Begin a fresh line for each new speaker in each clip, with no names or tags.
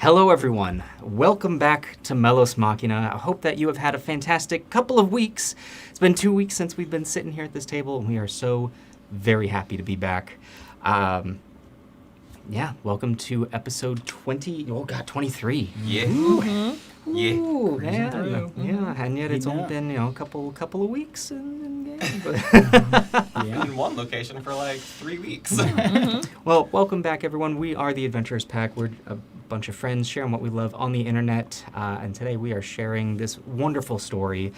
Hello, everyone. Welcome back to Melos Machina. I hope that you have had a fantastic couple of weeks. It's been 2 weeks since we've been sitting here at this table, and we are so very happy to be back. Welcome to episode 23.
Yeah.
Ooh,
Cruising through.
And yet it's only been, a couple of weeks in game.
In one location for like 3 weeks.
Well, welcome back, everyone. We are the Adventurers Pack. We're a bunch of friends sharing what we love on the internet, and today we are sharing this wonderful story.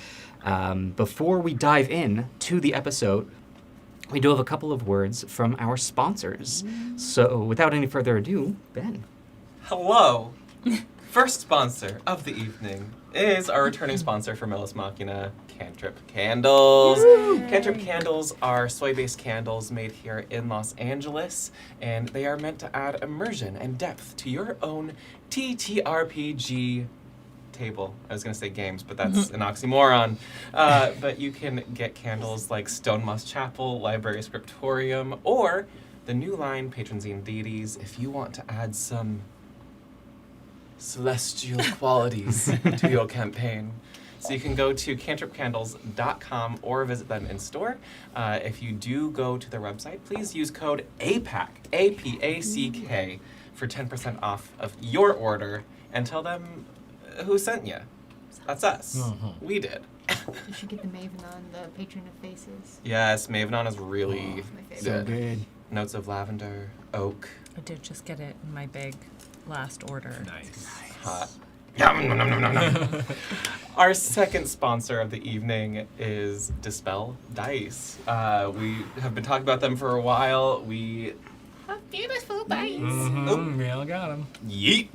Before we dive in to the episode, we do have a couple of words from our sponsors. So, without any further ado, Ben.
Hello. First sponsor of the evening is our returning sponsor for Melos Machina, Cantrip Candles. Cantrip Candles are soy-based candles made here in Los Angeles, and they are meant to add immersion and depth to your own TTRPG table. I was going to say games, but that's an oxymoron. But you can get candles like Stonemoss Chapel, Library Scriptorium, or the new line Patron Zine Deities if you want to add some celestial qualities to your campaign. So you can go to cantripcandles.com or visit them in store. If you do go to their website, please use code APAC, A-P-A-C-K, for 10% off of your order, and tell them who sent you. That's us. We did.
You should get the Mavenon, the patron of faces.
Yes, Mavenon is really
my favorite.
So good.
Notes of lavender, oak.
I did just get it in my big last order.
Nice.
Hot. Yum, nom, nom, nom, nom, nom. Our second sponsor of the evening is Dispel Dice. We have been talking about them for a while. We
Beautiful dice.
We all got them.
yeet.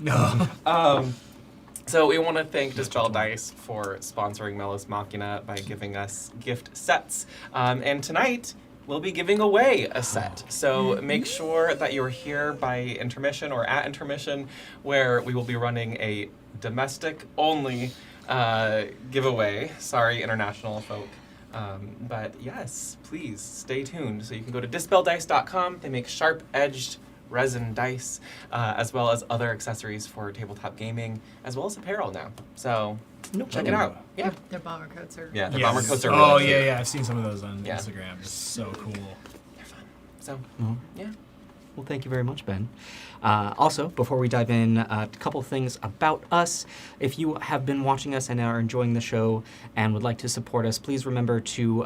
So we want to thank Dispel Dice for sponsoring Melos Machina by giving us gift sets. And tonight we'll be giving away a set. So make sure that you're here by intermission or at intermission, where we will be running a domestic-only giveaway. Sorry, international folk. But yes, please stay tuned. So you can go to dispeldice.com. They make sharp-edged resin dice, as well as other accessories for tabletop gaming, as well as apparel now. So check it out. Yeah,
Their bomber coats are.
yeah. The
Yes.
bomber coats are really cute.
yeah. I've seen some of those on
Yeah.
Instagram. It's so cool.
They're fun. So yeah.
Well, thank you very much, Ben. Also, before we dive in, a couple things about us. If you have been watching us and are enjoying the show and would like to support us, please remember to,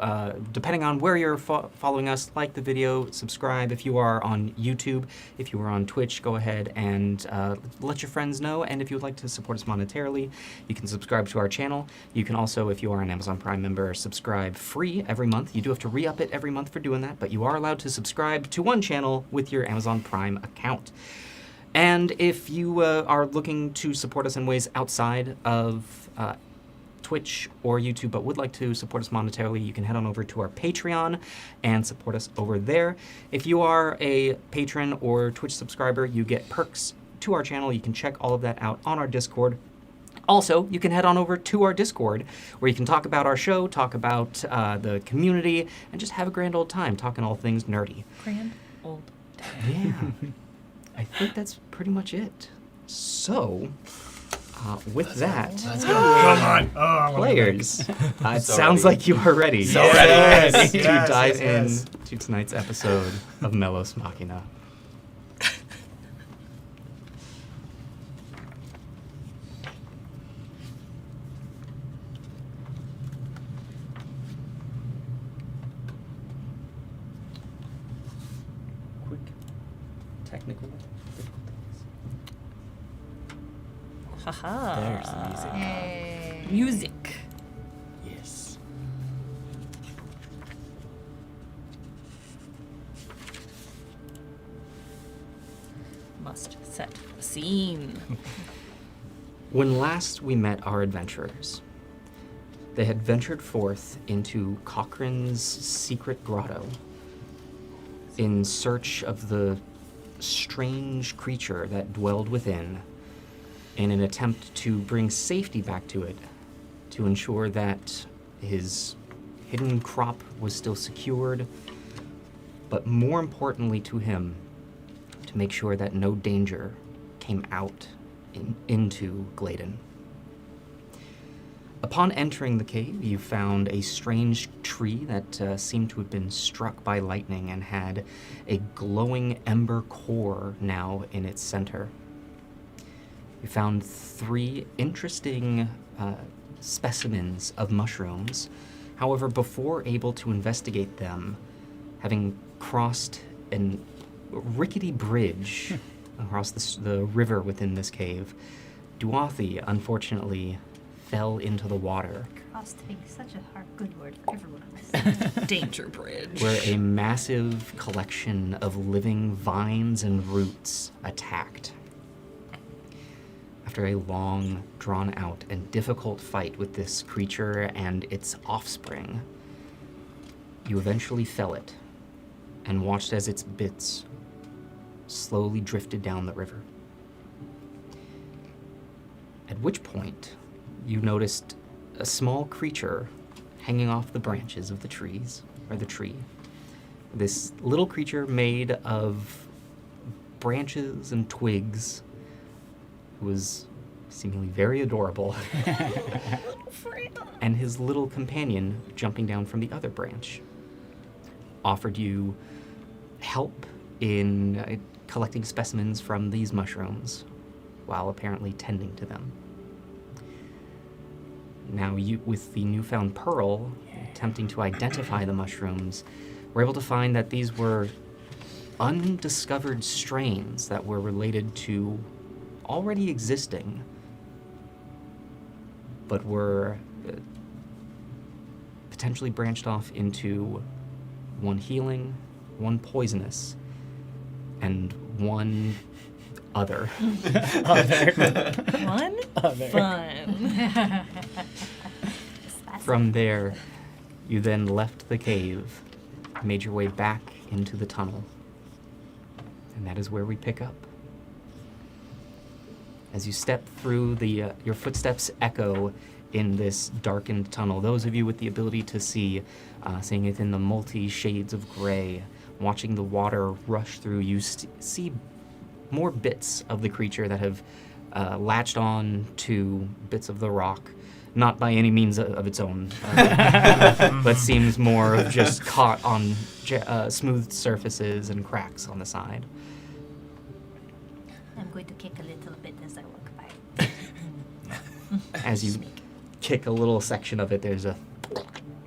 depending on where you're following us, like the video, subscribe. If you are on YouTube, if you are on Twitch, go ahead and let your friends know. And if you would like to support us monetarily, you can subscribe to our channel. You can also, if you are an Amazon Prime member, subscribe free every month. You do have to re-up it every month for doing that, but you are allowed to subscribe to one channel with your Amazon Prime account. And if you are looking to support us in ways outside of Twitch or YouTube, but would like to support us monetarily, you can head on over to our Patreon and support us over there. If you are a patron or Twitch subscriber, you get perks to our channel. You can check all of that out on our Discord. Also, you can head on over to our Discord, where you can talk about our show, talk about the community, and just have a grand old time talking all things nerdy.
Grand old.
Yeah. I think that's pretty much it. So, with that,
Come on. Oh, I wanna
players, it
So
sounds
ready.
like you are ready.
So ready.
Yes,
to
yes,
dive
yes.
in to tonight's episode of Melos Machina. Quick technical difficulties.
Haha.
There's the music.
Hey.
Music.
Yes.
Must set the scene.
When last we met our adventurers, they had ventured forth into Cochrane's secret grotto in search of the strange creature that dwelled within, in an attempt to bring safety back to it, to ensure that his hidden crop was still secured, but more importantly to him, to make sure that no danger came out into Gladen. Upon entering the cave, you found a strange tree that seemed to have been struck by lightning and had a glowing ember core now in its center. You found 3 interesting specimens of mushrooms. However, before able to investigate them, having crossed a rickety bridge across the river within this cave, Duathi unfortunately fell into the water,
Crossing, such a hard, good word for everyone.
Danger bridge.
where a massive collection of living vines and roots attacked. After a long, drawn-out, and difficult fight with this creature and its offspring, you eventually fell it and watched as its bits slowly drifted down the river. At which point, you noticed a small creature hanging off the branches of the trees, or the tree. This little creature made of branches and twigs was seemingly very adorable. And his little companion, jumping down from the other branch, offered you help in collecting specimens from these mushrooms while apparently tending to them. Now, you, with the newfound pearl, attempting to identify the mushrooms, were able to find that these were undiscovered strains that were related to already existing, but were potentially branched off into one healing, one poisonous, and one other.
One fun.
From there, you then left the cave, made your way back into the tunnel, and that is where we pick up. As you step through your footsteps echo in this darkened tunnel. Those of you with the ability to see, seeing it in the multi-shades of gray, watching the water rush through, you see more bits of the creature that have latched on to bits of the rock, not by any means of its own, but seems more of just caught on smooth surfaces and cracks on the side.
I'm going to kick a little bit as I walk by.
As you kick a little section of it, there's a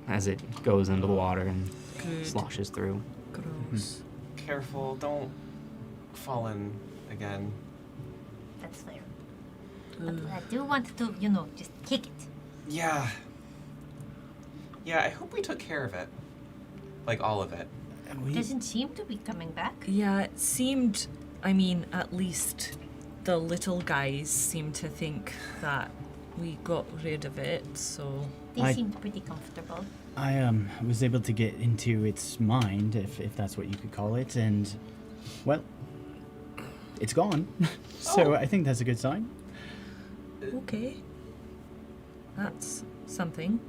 as it goes into the water and
Good.
sloshes through.
Gross.
Careful, don't fall in again.
That's fair. But I do want to, just kick it.
Yeah. Yeah, I hope we took care of it. Like, all of it.
Doesn't seem to be coming back.
Yeah, it seemed, at least the little guys seemed to think that we got rid of it, so...
They seemed pretty comfortable.
I was able to get into its mind, if that's what you could call it, and, well, it's gone. So I think that's a good sign.
Okay. That's something.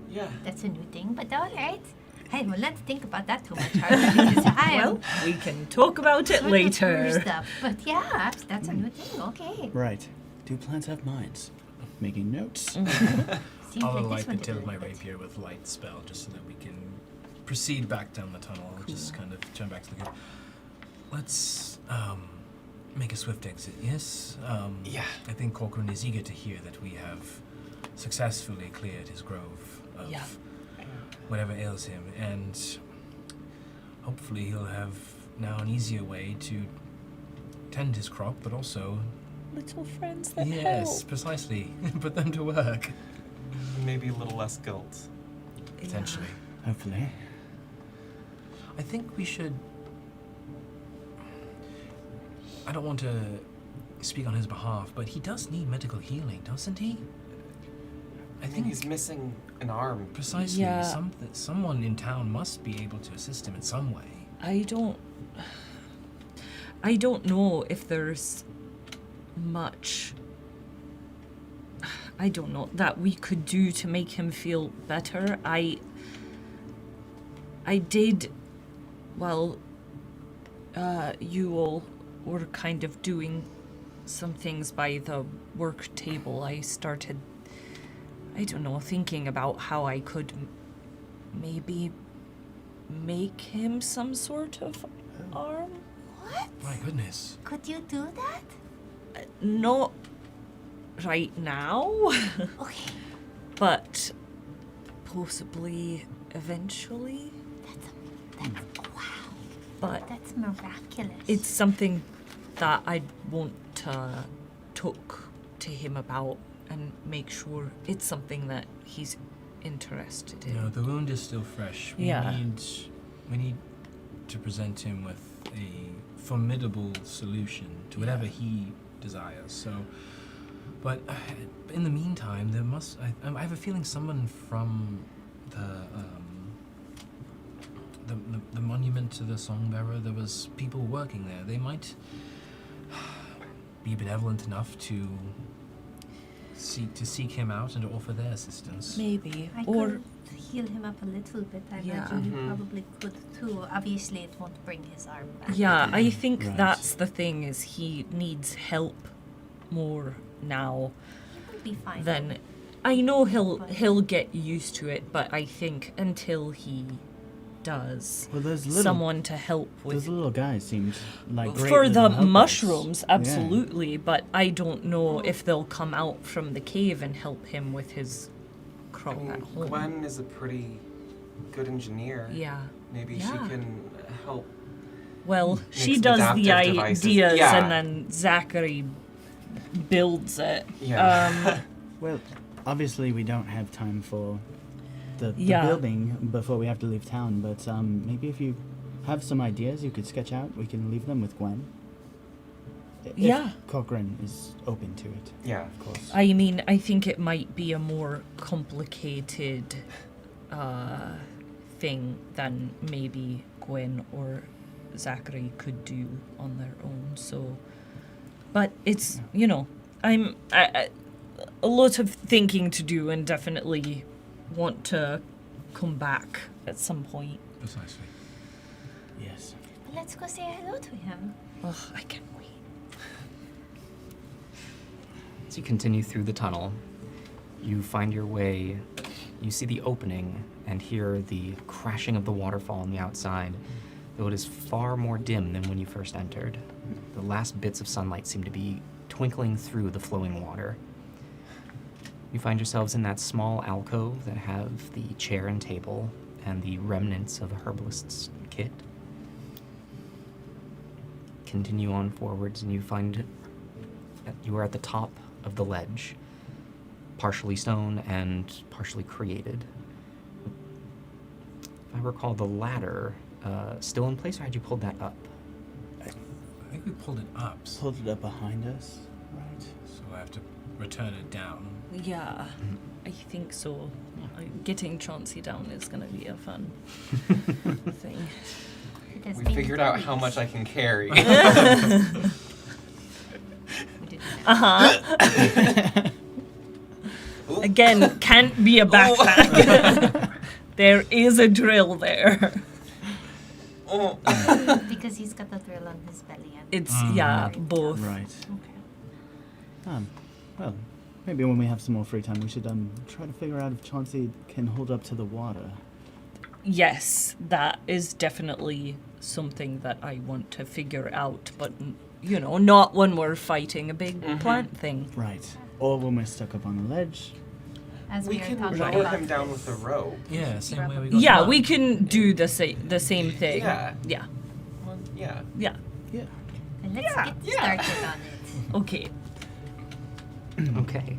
Yeah.
That's a new thing, but all right. Hey, well, let's think about that too much harder because
Well, we can talk about it later.
Stuff. But yeah, that's a new thing. Okay.
Right. Do plants have minds? Making notes.
Seems
I'll
like
light
this
the
one
tip
did a
of my
little bit.
rapier with light spell just so that we can proceed back down the tunnel. Just kind of turn back to the cave. Let's make a swift exit, yes?
Yeah.
I think Corcoran is eager to hear that we have successfully cleared his grove of
Yeah.
whatever ails him, and hopefully he'll have now an easier way to tend his crop, but also
Little friends that
yes,
help.
precisely, put them to work
Maybe a little less guilt.
potentially.
Hopefully.
I think we should. I don't want to speak on his behalf, but he does need medical healing, doesn't he?
I think he's missing an arm.
Precisely.
Yeah.
Someone in town must be able to assist him in some way.
I don't know if there's much that we could do to make him feel better. I did, well, you all were kind of doing some things by the work table, I started, I don't know, thinking about how I could maybe make him some sort of arm.
What?
My goodness.
Could you do that?
Not right now,
Okay,
but possibly eventually.
that's wow.
But
That's miraculous.
it's something that I want to talk to him about and make sure it's something that he's interested in.
No, the wound is still fresh.
Yeah.
We need to present him with a formidable solution to whatever he desires. So, but in the meantime, there must. I have a feeling someone from the monument to the Songbearer. There was people working there. They might be benevolent enough to seek him out and to offer their assistance.
Maybe.
I
Or
could heal him up a little bit. I
Yeah.
imagine you probably could too. Obviously, it won't bring his arm back.
yeah, I think
Right.
that's the thing, is he needs help more now
It'll be fine.
than I know he'll get used to it, but I think until he does,
Well, those little
someone to help with
those little guys seemed like great
for the
little helpers.
mushrooms,
Yeah.
absolutely, but I don't know if they'll come out from the cave and help him with his
I
crop
mean,
at home.
Gwen is a pretty good engineer.
Yeah.
Maybe
Yeah.
she can help.
Well, she
some
does the
adaptive devices.
ideas,
Yeah.
and then Zachary builds it.
Yeah.
Well, obviously we don't have time for the
Yeah.
building before we have to leave town, but maybe if you have some ideas you could sketch out, we can leave them with Gwen. If
Yeah.
Cochrane is open to it,
Yeah.
of course.
I mean, I think it might be a more complicated thing than maybe Gwen or Zachary could do on their own. So, but it's, you know, I a lot of thinking to do, and definitely want to come back at some point.
Precisely.
Yes.
Let's go say hello to him.
Ugh, I can't wait.
As you continue through the tunnel, you find your way, you see the opening and hear the crashing of the waterfall on the outside, though it is far more dim than when you first entered. The last bits of sunlight seem to be twinkling through the flowing water. You find yourselves in that small alcove that have the chair and table and the remnants of a herbalist's kit. Continue on forwards and you find that you are at the top of the ledge, partially stone and partially created. If I recall, the ladder still in place, or had you pulled that up?
I think we pulled it up, so
Pulled it up behind us, right?
I have to return it down.
Yeah, I think so. Getting Chauncey down is going to be a fun thing.
It has
We
been
figured out
2
how
weeks.
much I can carry.
We did that.
Ooh.
Again, can't be a backpack. There is a drill there.
Oh.
Because he's got the drill on his belly. And
It's, yeah, both.
Right.
Okay.
Well, maybe when we have some more free time, we should try to figure out if Chauncey can hold up to the water.
Yes, that is definitely something that I want to figure out, but, you know, not when we're fighting a big plant thing.
Right. Or when we're stuck up on the ledge.
As
We
we are
can
talking
lower
about
him down
this.
with a rope.
Yeah, same way we got
Yeah,
him
we
up.
can do the same thing.
Yeah.
Yeah.
Well, yeah.
Yeah.
Yeah.
And let's get started on it.
Okay.
Okay.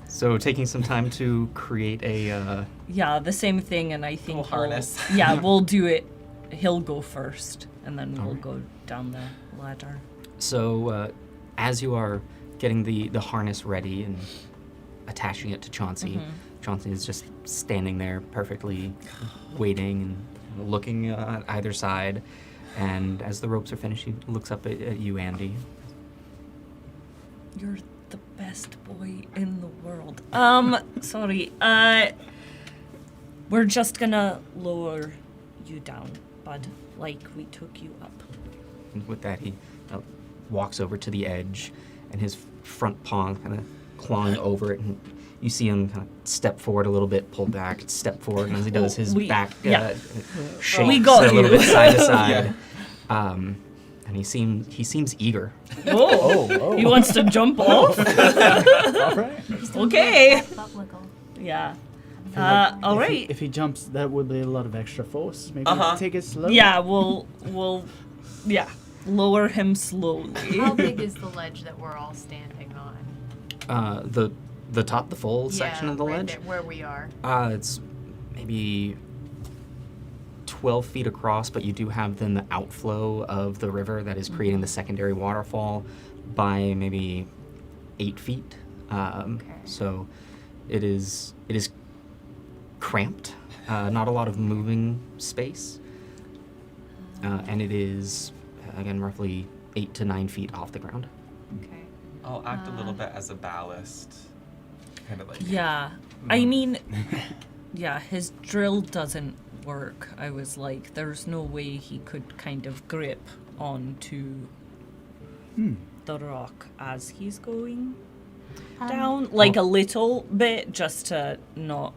So taking some time to create a
Yeah, the same thing, and I think
Little harness.
Yeah, we'll do it. He'll go first, and then we'll
Alright.
go down the ladder.
So, as you are getting the harness ready and attaching it to Chauncey, Chauncey is just standing there perfectly, waiting and looking at either side. And as the ropes are finished, he looks up at you, Andy.
You're the best boy in the world. Sorry. We're just gonna lower you down, bud, like we took you up.
And with that, he walks over to the edge, and his front paw kind of clawing over it, and you see him kind of step forward a little bit, pull back, step forward, and as he does, his back shakes
We got
a little
you.
bit side to side. And he seems eager.
Oh, he wants to jump off?
All right.
Okay.
Butt wiggle.
Yeah.
I feel like
All
if
right.
If he jumps, that would be a lot of extra force. Maybe take it slow.
Yeah, we'll lower him slowly.
How big is the ledge that we're all standing on?
The top, the full section of the
right
ledge.
there, where we are.
It's maybe 12 feet across, but you do have then the outflow of the river that is creating the secondary waterfall by maybe 8 feet. So it is cramped, not a lot of moving space, and it is again roughly 8 to 9 feet off the ground.
Okay.
I'll act a little bit as a ballast. Kind of like.
Yeah. I mean, yeah, his drill doesn't work. I was like, there's no way he could kind of grip onto the rock as he's going down, like a little bit, just to not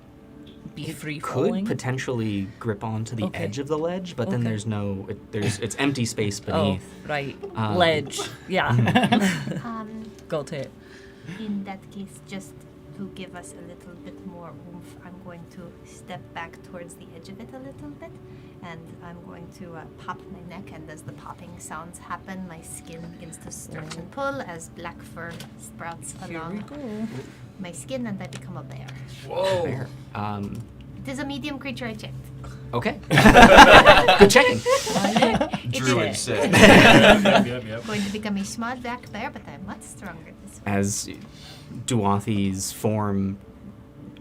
be free
Could
falling.
potentially grip onto the
Okay.
edge of the ledge, but then
Okay.
there's no, it's empty space
Oh,
beneath.
right.
Um,
Ledge. Yeah. Got it.
In that case, just to give us a little bit more oomph, I'm going to step back towards the edge of it a little bit, and I'm going to pop my neck, and as the popping sounds happen, my skin begins to stretch and pull as black fur sprouts along my skin, and I become a bear.
Fair.
It is a medium creature, I checked.
Okay. Good checking.
It is
said.
going to become a small black bear, but I'm much stronger this way.
As Duathi's form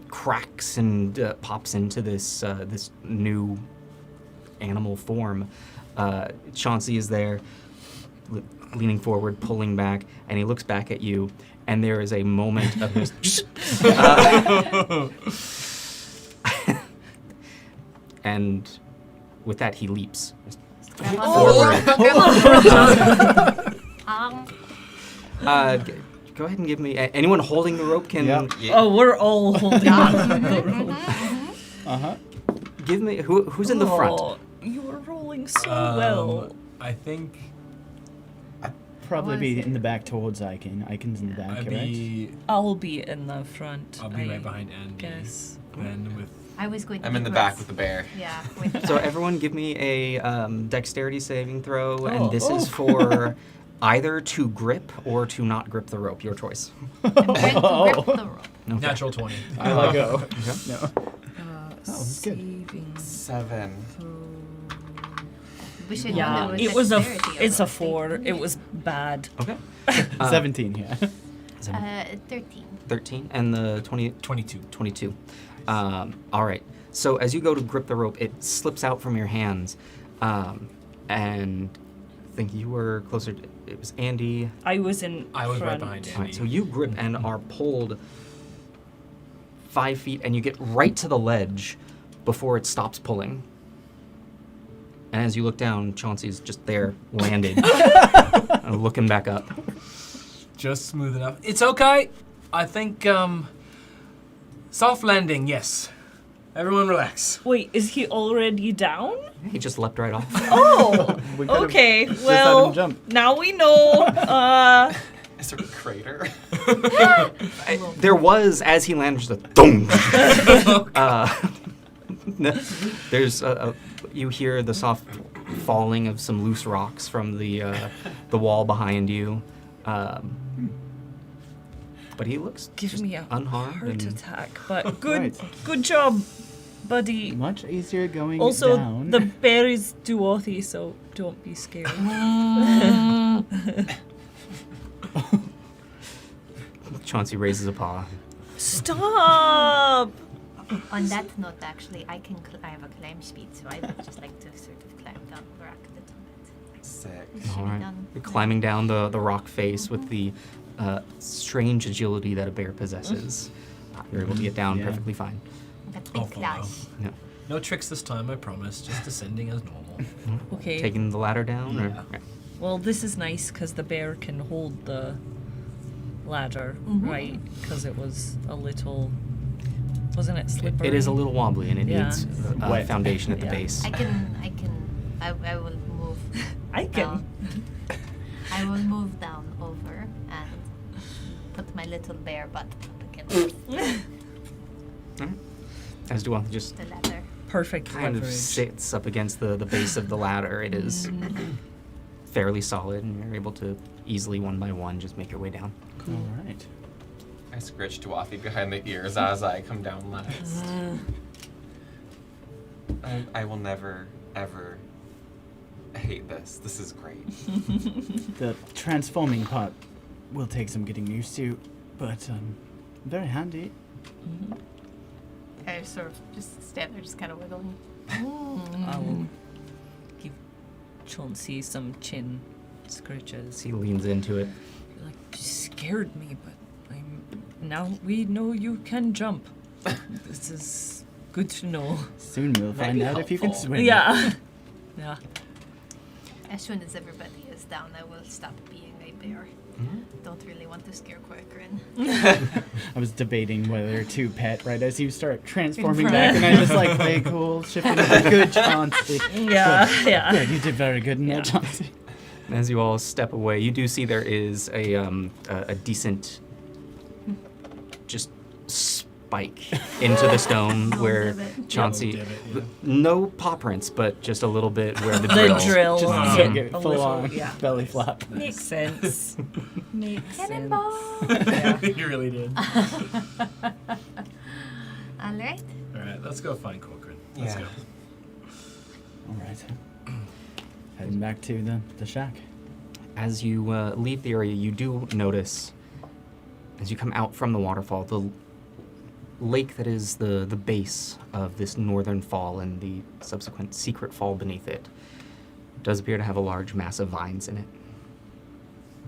cracks and pops into this this new animal form, Chauncey is there, leaning forward, pulling back, and he looks back at you, and there is a moment of and with that he leaps forward. Go ahead and give me. Anyone holding the rope can
Oh, we're all holding on.
give me. Who's in the front?
Oh, you were rolling so well.
I think
Probably be in the back towards Iken. Iken's in the back,
I'd
right?
be.
I'll be in the front.
I'll be right behind Andy.
Guess.
Then with.
I was going to
I'm
be
in the back
Russ.
with the bear.
Yeah. With
So everyone, give me a dexterity saving throw,
Oh.
and this is for either to grip or to not grip the rope. Your choice.
I'm trying to grip the rope.
Okay.
Natural 20.
I let go.
Okay.
No. that's good.
Saving
7.
We should
Yeah,
know
it was a.
dexterity
It's
or
a 4. It was bad.
Okay.
17, yeah.
13.
13 and the
22.
22. All right. So as you go to grip the rope, it slips out from your hands, and I think you were closer. It was Andy.
I was in.
I was right
front.
behind
All right.
Andy.
So you grip and are pulled 5 feet, and you get right to the ledge before it stops pulling. And as you look down, Chauncey's just there, landed, looking back up.
Just smooth enough. It's okay. I think, soft landing, yes. Everyone relax.
Wait, is he already down?
He just leapt right off.
Oh,
We could've
okay.
just let
Well,
him jump.
now we know.
Is there a crater?
There was, as he landed, just a thunk. There's you hear the soft falling of some loose rocks from the wall behind you, but he looks
Give
just
me a
unharmed.
heart
and
attack, but good,
Right.
good job, buddy.
Much easier going
Also,
down.
the bear is Duothy, so don't be scared.
Chauncey raises a paw.
Stop!
On that note, actually, I have a climb speed, so I would just like to sort of climb down the rock a little bit.
Sick.
All right.
Done.
You're climbing down the rock face with the strange agility that a bear possesses. You're able to get down
Yeah.
perfectly fine.
That
I'll
big
follow.
clash.
Yeah.
No tricks this time, I promise. Just descending as normal.
Okay.
Taking the ladder down? Or?
Yeah.
Okay.
Well, this is nice because the bear can hold the ladder,
Mhm.
right? Because it was a little, wasn't it slippery?
It is a little wobbly and it
Yeah.
needs a
Wet.
foundation at the
Yeah.
base.
I will move.
I can.
down. I will move down over and put my little bear butt up against
As Duan just
the ladder.
Perfect
kind
leverage.
of sits up against the base of the ladder. It is fairly solid, and you're able to easily, one by one, just make your way down.
All right.
I scritch Dwathi behind the ears as I come down last. I will never, ever hate this. This is great.
The transforming part will take some getting used to, but very handy.
I sort of just stand there, just kind of wiggling.
I will give Chauncey some chin scratches.
He leans into it.
You're like, you scared me, but now we know you can jump. This is good to know.
Soon we'll find out if you can
helpful.
swim.
Yeah. Yeah.
As soon as everybody is down, I will stop being a bear. Don't really want to scare Corcoran.
I was debating whether to pet right as you start transforming
In
back,
front.
and I was like, "Play cool, shifting into good, Chauncey."
Yeah, yeah.
Good, you did very good in
Yeah.
that, Chauncey.
As you all step away, you do see there is a decent, just spike into the stone where
divot.
Chauncey,
Little divot,
no paw prints, but just a little bit where the
The
drill.
drill.
Just
Yeah.
like a
A
full
little,
on
yeah.
belly flop.
Makes sense. Makes
Cannonball!
Yeah.
You really did.
All right.
All right, let's go find Corcoran. Let's
Yeah.
go.
All right. Heading back to the shack.
As you leave the area, you do notice, as you come out from the waterfall, the lake that is the base of this northern fall and the subsequent secret fall beneath it does appear to have a large mass of vines in it.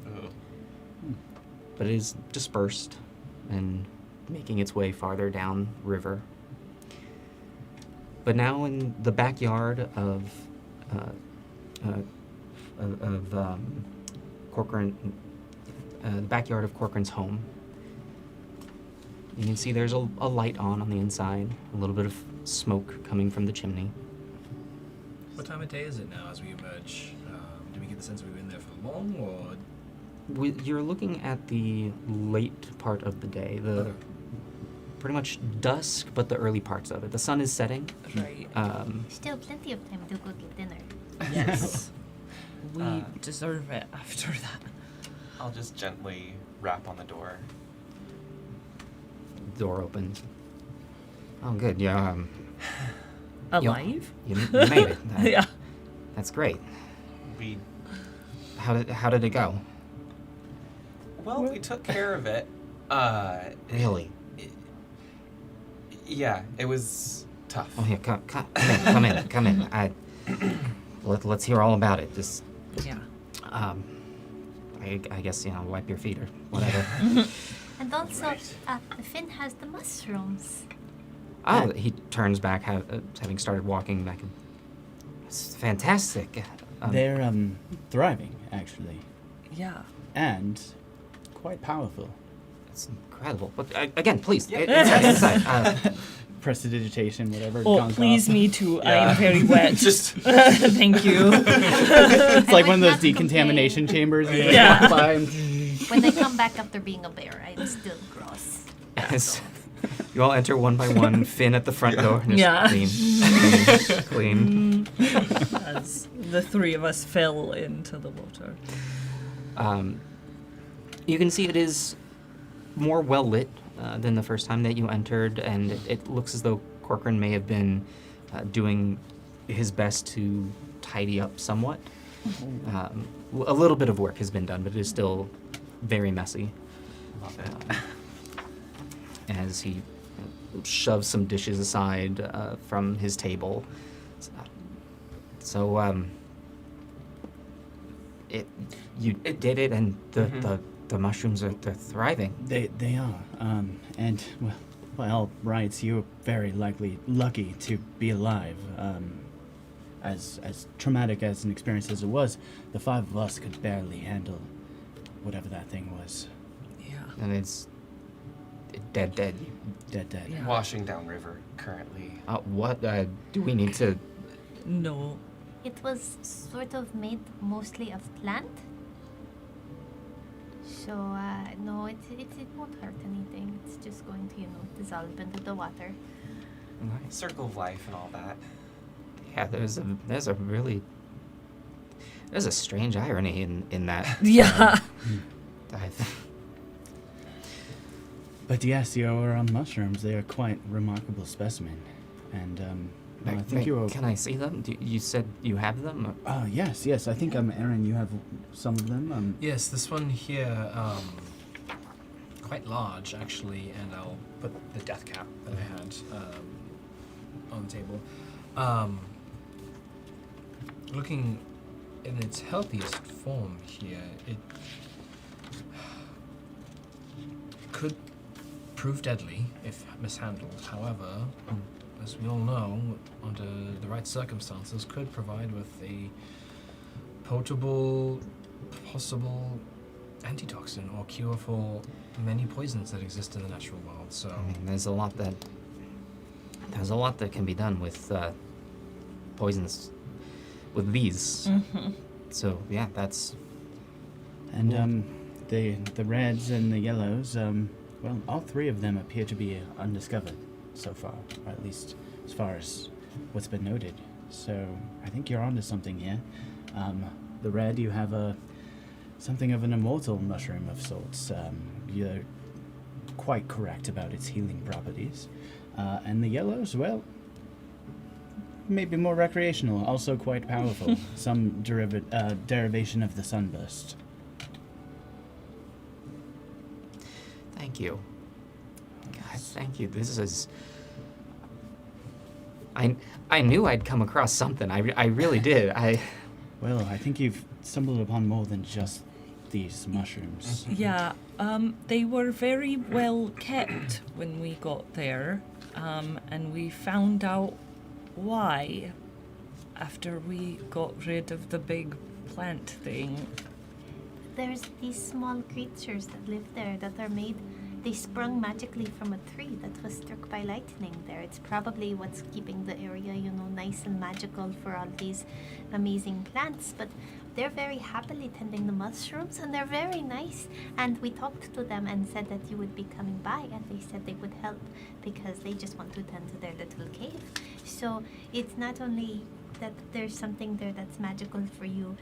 Ugh.
But it is dispersed and making its way farther down river. But now in the backyard of Corcoran, the backyard of Corcoran's home, you can see there's a light on the inside, a little bit of smoke coming from the chimney.
What time of day is it now as we emerge? Do we get the sense we've been there for long, or
You're looking at the late part of the day, the pretty much dusk, but the early parts of it. The sun is setting.
Right.
Still plenty of time to go get dinner.
Yes. We
Uh,
deserve it after that.
I'll just gently rap on the door.
Door opens. Oh, good. Yeah,
Alive?
you made it.
Yeah.
That's great.
We
How did it go?
we took care of it.
Really?
Yeah, it was tough.
Oh, here, come in. Let's hear all about it. Just,
Yeah.
I guess, wipe your feet or whatever.
And also,
Right.
Finn has the mushrooms.
Oh, he turns back, having started walking back. It's fantastic.
They're thriving, actually,
Yeah.
and quite powerful.
It's incredible. But again, please,
Yeah.
inside.
Prestidigitation, whatever.
Oh,
gunk
please,
off.
me too. I
Yeah.
am very wet.
Just
Thank you.
It's like
would
one of those
not complain.
decontamination chambers. You
Yeah.
walk by and
When I come back after being a bear, I'm still gross.
As you all enter one by one, Finn at the front door. And just
Yeah.
clean.
As the three of us fell into the water.
You can see it is more well lit than the first time that you entered, and it looks as though Corcoran may have been doing his best to tidy up somewhat. A little bit of work has been done, but it is still very messy.
love it.
As he shoves some dishes aside from his table. So, you did it, and the mushrooms they're thriving.
They are. And well, by all rights, you're very lucky to be alive. as traumatic as an experience as it was, the 5 of us could barely handle whatever that thing was.
Yeah.
And it's dead.
Dead.
Yeah.
Washing downriver currently.
What do we need to?
No.
It was sort of made mostly of plant. So, no, it won't hurt anything. It's just going to, dissolve into the water.
Circle of life and all that.
Yeah, there's a strange irony in that.
Yeah.
I
But yes, you're on mushrooms. They are quite remarkable specimen. And I think you were...
Can I see them? You said you have them?
Oh, yes. I think, Aaron, you have some of them.
Yes, this one here, quite large actually, and I'll put the death cap that I had on the table. Looking in its healthiest form here, it could prove deadly if mishandled. However, as we all know, under the right circumstances, could provide with a potable, possible antitoxin or cure for many poisons that exist in the natural world. So
I mean, there's a lot that can be done with poisons, with these.
Mm-hmm.
So yeah, that's
And the reds and the yellows, well, all 3 of them appear to be undiscovered so far, or at least as far as what's been noted. So I think you're onto something here. The red, you have something of an immortal mushroom of sorts. You're quite correct about its healing properties. And the yellows, well, maybe more recreational, also quite powerful. Some derivation of the sunburst.
Thank you. God, thank you. This is. I knew I'd come across something. I really did.
Well, I think you've stumbled upon more than just these mushrooms.
Yeah, they were very well kept when we got there, and we found out why after we got rid of the big plant thing.
There's these small creatures that live there that are made. They sprung magically from a tree that was struck by lightning there. It's probably what's keeping the area, nice and magical for all these amazing plants. But they're very happily tending the mushrooms, and they're very nice. And we talked to them and said that you would be coming by, and they said they would help because they just want to tend to their little cave. So it's not only that there's something there that's magical for you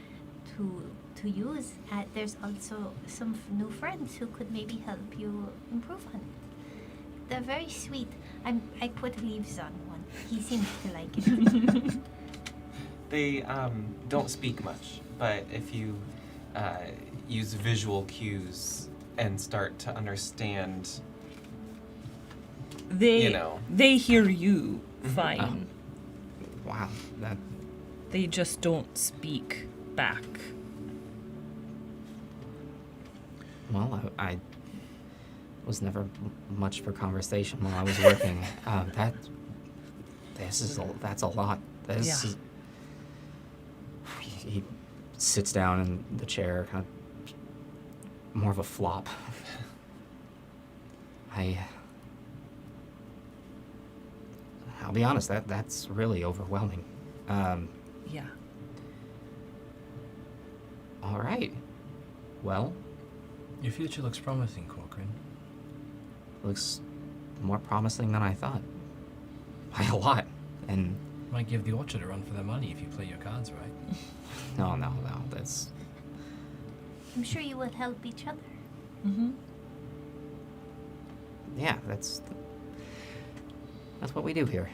to use, there's also some new friends who could maybe help you improve on it. They're very sweet. I put leaves on one. He seems to like it.
They don't speak much, but if you use visual cues and start to understand,
They hear you fine.
Wow, that.
They just don't speak back.
Well, I was never much for conversation while I was working. That's a lot. He sits down in the chair, kind of more of a flop. I'll be honest, that's really overwhelming.
Yeah.
All right. Well,
your future looks promising, Corcoran.
looks more promising than I thought. By a lot. And
Might give the orchard a run for their money if you play your cards right.
no, that's
I'm sure you will help each other.
Mm-hmm.
yeah, that's what we do here.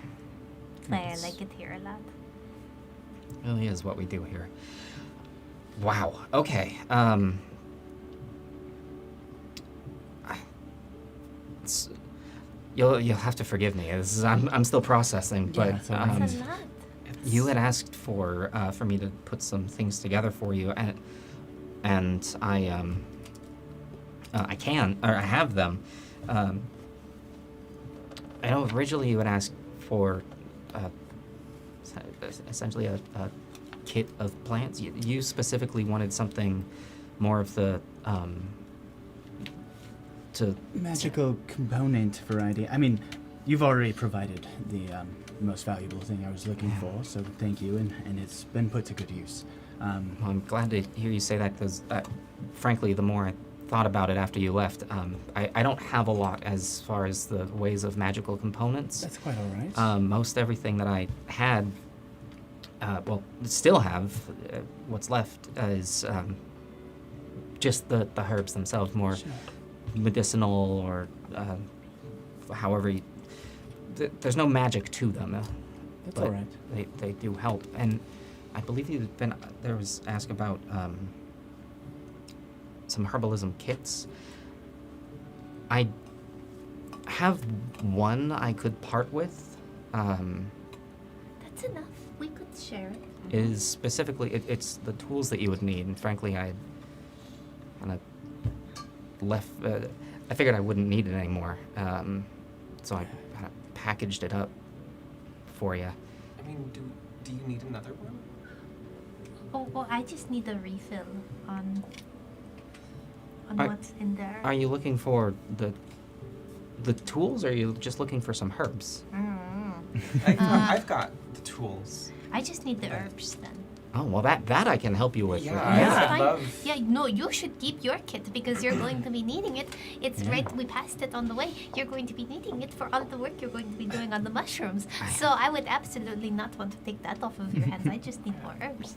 I
Yes.
like it here a lot.
Really is what we do here. Wow. Okay. You'll have to forgive me. I'm still processing, but
it's all right.
That's a lot.
you had asked for me to put some things together for you, and I have them. I know originally you had asked for essentially a kit of plants. You specifically wanted something more of the to
Magical component variety. I mean, you've already provided the most valuable thing I was looking for, so thank you, and it's been put to good use.
Well, I'm glad to hear you say that because, frankly, the more I thought about it after you left, I don't have a lot as far as the ways of magical components.
That's quite all right.
Most everything that I had, well, still have, what's left is just the herbs themselves, more
Sure.
medicinal or however you, there's no magic to them.
That's
but
all right.
They do help. And I believe there was asked about some herbalism kits. I have one I could part with.
That's enough. We could share it.
Is specifically, it's the tools that you would need. And frankly, I kind of left, I figured I wouldn't need it anymore. So I kind of packaged it up for you.
I mean, do you need another one?
Oh, well, I just need a refill on
Are-
what's in there.
Are you looking for the tools, or are you just looking for some herbs?
I've got the tools.
I just need the herbs then.
Oh, well, that I can help you with.
Yeah,
right?
That's
I'd
fine.
love-
Yeah, no, you should keep your kit because you're going to be needing it. It's
Yeah.
right, we passed it on the way. You're going to be needing it for all the work you're going to be doing on the mushrooms. So I would absolutely not want to take that off of your hands. I just need more herbs.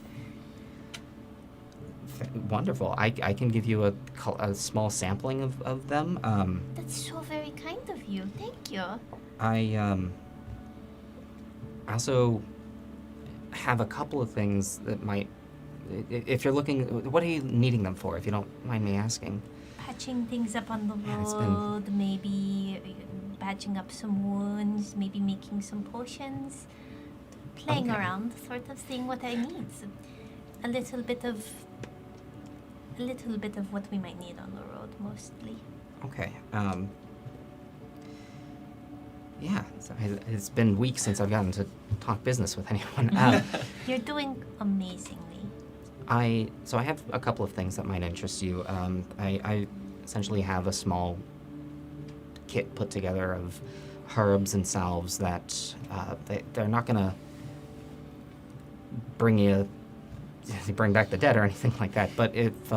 Wonderful. I can give you a small sampling of them.
That's so very kind of you. Thank you.
I also have a couple of things that might, if you're looking, what are you needing them for, if you don't mind me asking?
Patching things up on the
Yeah, it's been-
road, maybe patching up some wounds, maybe making some potions, playing
Okay.
around, sort of seeing what I need. A little bit of what we might need on the road, mostly.
Okay. Yeah, so it's been weeks since I've gotten to talk business with anyone.
You're doing amazingly.
So I have a couple of things that might interest you. I essentially have a small kit put together of herbs and salves that they're not gonna bring back the dead or anything like that. But if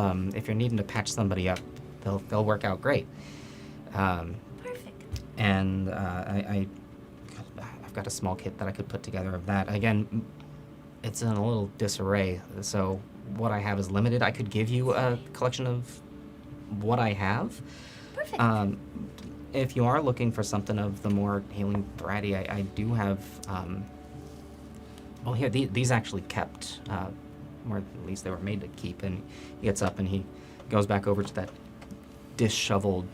you're needing to patch somebody up, they'll work out great.
Perfect.
And I've got a small kit that I could put together of that. Again, it's in a little disarray, so what I have is limited. I could give you a collection of what I have.
Perfect.
If you are looking for something of the more healing variety, I do have. Well, here these actually kept, or at least they were made to keep. And he gets up and he goes back over to that disheveled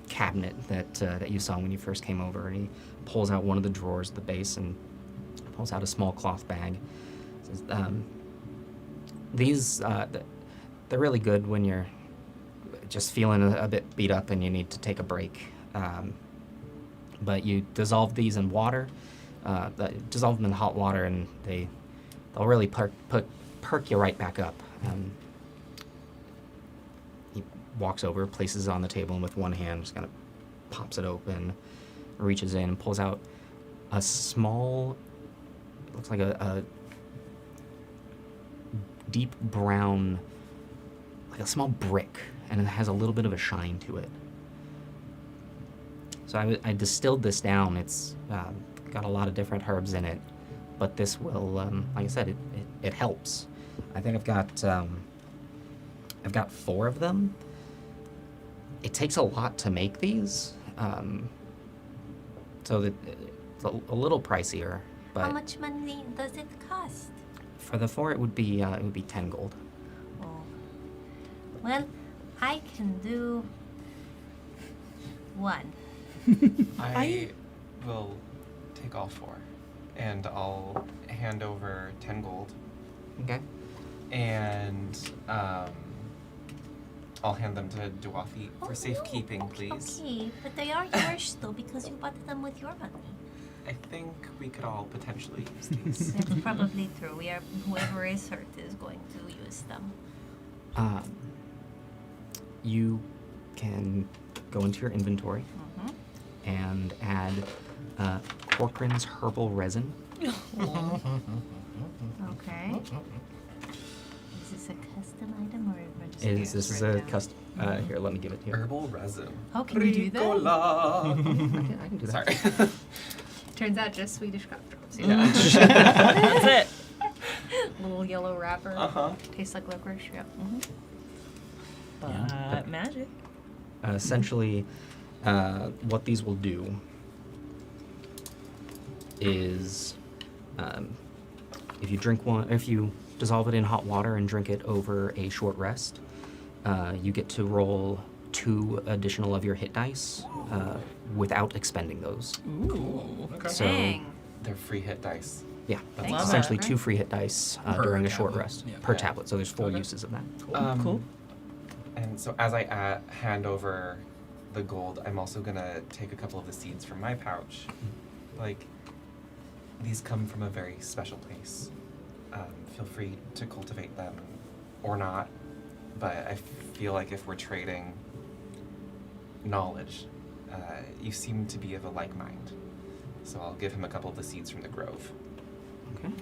cabinet that you saw when you first came over, and he pulls out one of the drawers at the base and pulls out a small cloth bag. Says, these they're really good when you're just feeling a bit beat up and you need to take a break. But you dissolve these in water, dissolve them in hot water, and they'll really perk you right back up. He walks over, places it on the table, and with one hand just kind of pops it open, reaches in and pulls out a small, it looks like a deep brown, like a small brick, and it has a little bit of a shine to it. So I distilled this down. It's got a lot of different herbs in it, but this will, like I said, it helps. I think I've got 4 of them. It takes a lot to make these, so that it's a little pricier. But
How much money does it cost?
for the 4, it would be 10 gold.
Oh. Well, I can do 1.
I will take all 4, and I'll hand over 10 gold,
Okay.
and I'll hand them to Duathi for
Oh,
safekeeping,
no.
please.
Okay, but they are yours though because you bought them with your money.
I think we could all potentially use these.
That's probably true. Whoever is hurt is going to use them.
You can go into your inventory and add Corcoran's herbal resin.
Okay. Is this a custom item or just
This is a custom. Here, let me give it here.
Herbal resin.
Oh, can you do that?
Ricola.
I can do that.
Sorry.
Turns out just Swedish cough drops.
Yeah.
That's it.
Little yellow wrapper.
Uh-huh.
Tastes like licorice. Yep.
But magic.
Essentially, what these will do is, if you drink one, if you dissolve it in hot water and drink it over a short rest, you get to roll 2 additional of your hit dice without expending those.
Ooh.
Okay.
So,
Dang.
They're free hit dice.
yeah,
That's
Love
essentially
that.
2 free hit dice
Per
during a short
tablet.
rest
Yeah.
per
Yeah.
tablet. So there's 4
Okay.
uses of that.
Cool.
And so as I hand over the gold, I'm also gonna take a couple of the seeds from my pouch. Like, these come from a very special place. Feel free to cultivate them or not, but I feel like if we're trading knowledge, you seem to be of a like mind. So I'll give him a couple of the seeds from the grove.
Okay.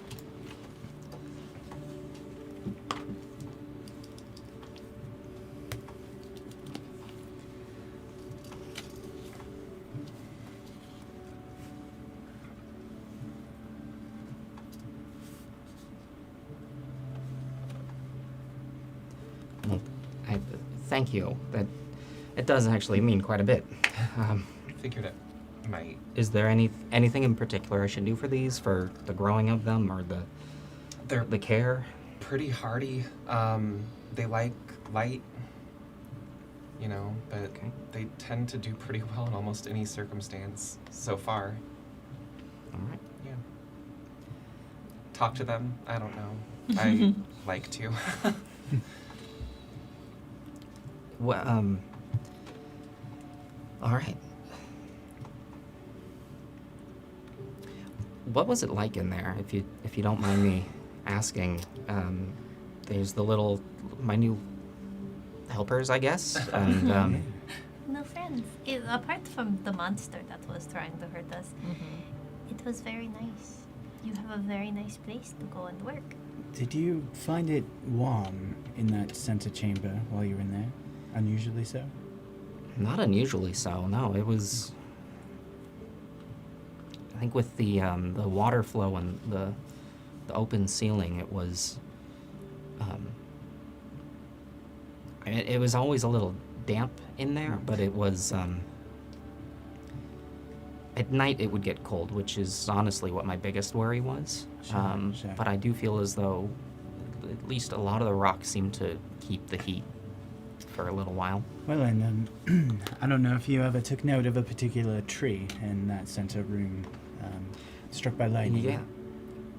Well, thank you. That it does actually mean quite a bit.
Figured it might.
Is there anything in particular I should do for these, for the growing of them, or
They're
the care?
pretty hardy. They like light, you know, but
Okay.
they tend to do pretty well in almost any circumstance so far.
All right.
Yeah. Talk to them. I don't know. I like to.
Well, all right. What was it like in there, if you don't mind me asking? There's the little my new helpers, I guess, and
No friends. Apart from the monster that was trying to hurt us, it was very nice. You have a very nice place to go and work.
Did you find it warm in that center chamber while you were in there? Unusually so?
not unusually so. No, it was. I think with the water flow and the open ceiling, it was. It was always a little damp in there, but it was. At night it would get cold, which is honestly what my biggest worry was.
Sure, sure.
But I do feel as though at least a lot of the rocks seem to keep the heat for a little while.
Well, and I don't know if you ever took note of a particular tree in that center room struck by lightning.
Yeah.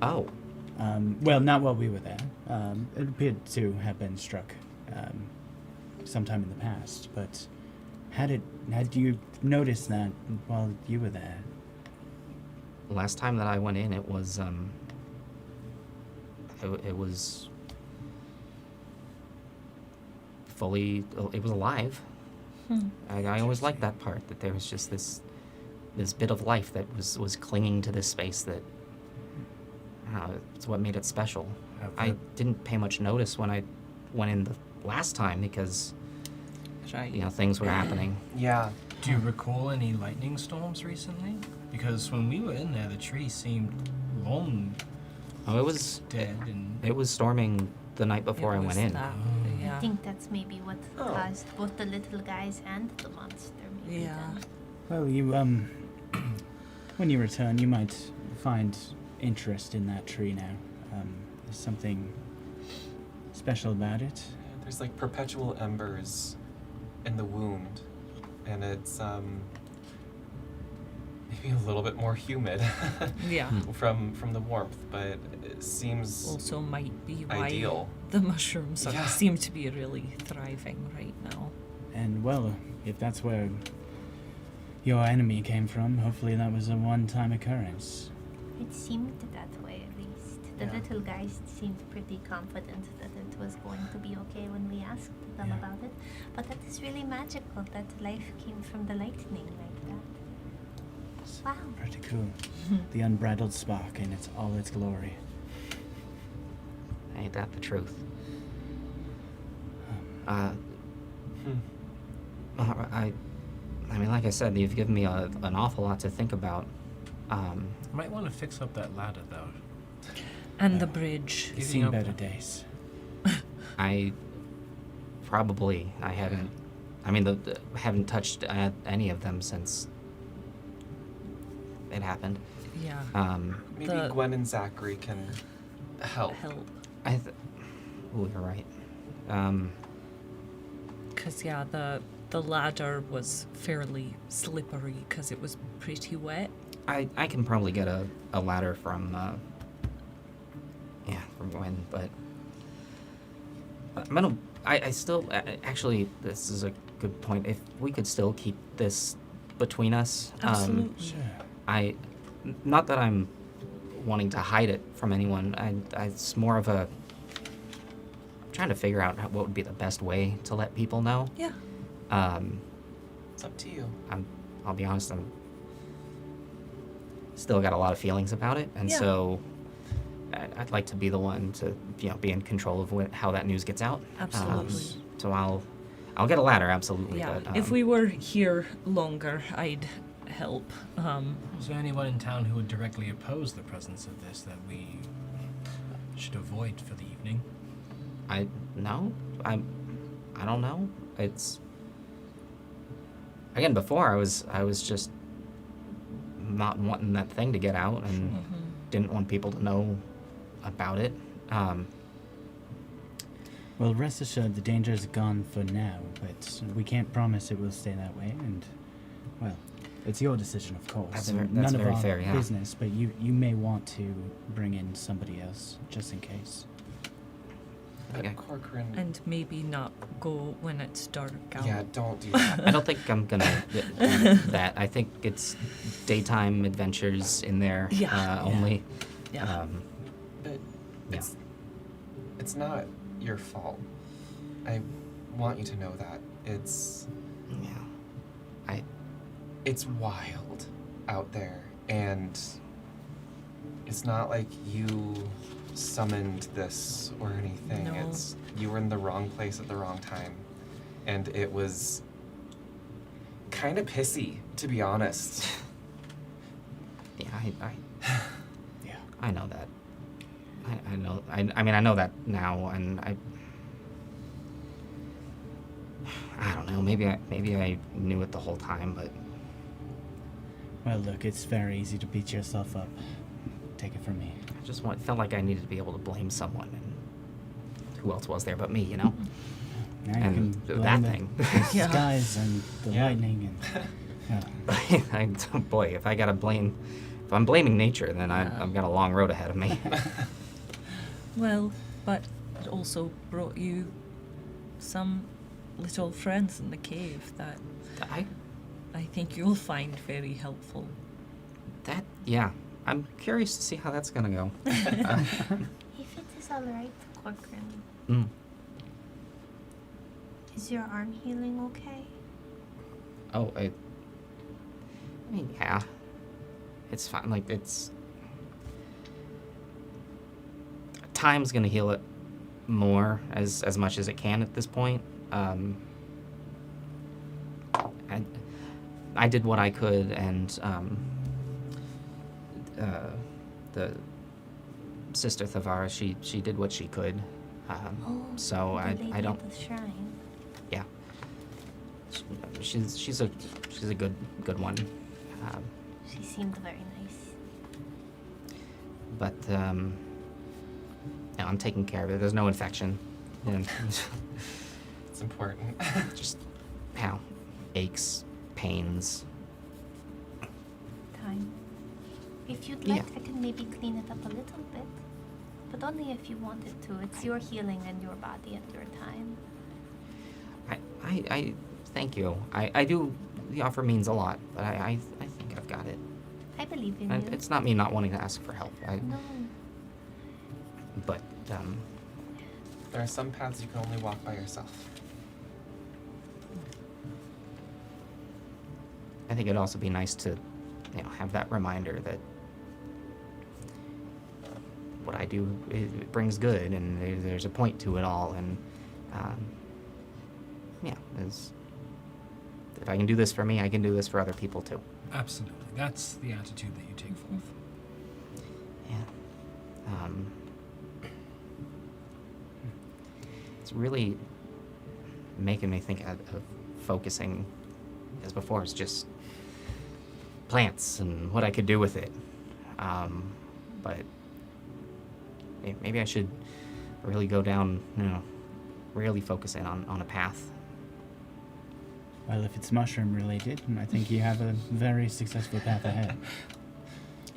Oh.
Well, not while we were there. It appeared to have been struck sometime in the past, but had you noticed that while you were there?
Last time that I went in, it was it was fully. It was alive. I always liked that part, that there was just this bit of life that was clinging to this space. That I don't know, it's what made it special. I didn't pay much notice when I went in the last time because things were happening.
Yeah.
Do you recall any lightning storms recently? Because when we were in there, the tree seemed long
Oh, it was
dead and.
it was storming the night before I went in.
I
Yeah.
think that's maybe what caused both the little guys and the monster. Maybe
Yeah.
then.
Well, you when you return, you might find interest in that tree now. There's something special about it.
There's like perpetual embers in the wound, and it's maybe a little bit more humid
Yeah.
from the warmth, but it seems
Also might be why
ideal.
the mushrooms
Yeah.
seem to be really thriving right now.
And well, if that's where your enemy came from. Hopefully that was a one-time occurrence.
It seemed that way, at least. The
Yeah.
little guys seemed pretty confident that it was going to be okay when we asked them
Yeah.
about it. But that is really magical that life came from the lightning like that.
It's
Wow.
pretty cool. The unbridled spark in all its glory.
Ain't that the truth?
Um,
I mean, like I said, you've given me an awful lot to think about.
Might want to fix up that ladder, though.
And the bridge.
I've
Giving
seen
up-
better days.
I haven't. I mean, haven't touched any of them since it happened.
Yeah.
Maybe
The-
Gwen and Zachary can help.
Help.
Oh, you're right.
Because, yeah, the ladder was fairly slippery because it was pretty wet.
I can probably get a ladder from from Gwen, but I'm gonna. I still actually, this is a good point. If we could still keep this between us,
Absolutely.
Sure.
not that I'm wanting to hide it from anyone. It's more of a trying to figure out what would be the best way to let people know.
Yeah.
It's up to you.
I'll be honest, I'm still got a lot of feelings about it, and
Yeah.
so I'd like to be the one to be in control of how that news gets out.
Absolutely.
So I'll get a ladder, absolutely.
Yeah.
But,
If we were here longer, I'd help.
Is there anyone in town who would directly oppose the presence of this that we should avoid for the evening?
I don't know. It's again before I was just not wanting that thing to get out and didn't want people to know about it.
Well, rest assured, the danger is gone for now, but we can't promise it will stay that way, and, well, it's your decision, of course.
That's
and
ver- that's
none
very
of our
fair, yeah.
business, but you may want to bring in somebody else, just in case.
Okay.
Corcoran.
And maybe not go when it's dark out.
Yeah, don't do that.
I don't think I'm gonna do that. I think it's daytime adventures in there
Yeah.
only.
Yeah.
But
Yeah.
it's not your fault. I want you to know that. It's wild out there, and it's not like you summoned this or anything.
No.
It's you were in the wrong place at the wrong time, and it was kind of pissy, to be honest.
Yeah,
Yeah.
I know that. I know. I mean, I know that now, and I don't know. Maybe I knew it the whole time, but
Well, look, it's very easy to beat yourself up. Take it from me.
I just felt like I needed to be able to blame someone, and who else was there but me, you know?
Now you
And
can
that
blame
thing.
the
Yeah.
skies and the
Yeah.
lightning and
Boy, if I'm blaming nature, then
Yeah.
I've got a long road ahead of me.
Well, but it also brought you some little friends in the cave that I think you'll find very helpful.
Yeah. I'm curious to see how that's gonna go.
If it is alright, Corcoran,
Mm.
is your arm healing okay?
Oh, I mean, yeah. It's fine. Like, time's gonna heal it more as much as it can at this point. I did what I could, and the Sister Thavara, she did what she could. So
the
I
lady
don't.
at the shrine.
Yeah. She's a good one.
She seemed very nice.
But I'm taking care of it. There's no infection. And
It's important.
just aches, pains.
Time. If you'd
Yeah.
like, I can maybe clean it up a little bit. But only if you wanted to. It's your healing and your body at your time.
I Thank you. I do. The offer means a lot, but I think I've got it.
I believe in
And
you.
it's not me not wanting to ask for help.
No.
But
There are some paths you can only walk by yourself.
I think it'd also be nice to, have that reminder that what I do it brings good, and there's a point to it all, and if I can do this for me, I can do this for other people too.
Absolutely. That's the attitude that you take forth.
Yeah. It's really making me think of focusing, as before, it's just plants and what I could do with it. But maybe I should really go down, really focus in on a path.
Well, if it's mushroom related, I think you have a very successful path ahead.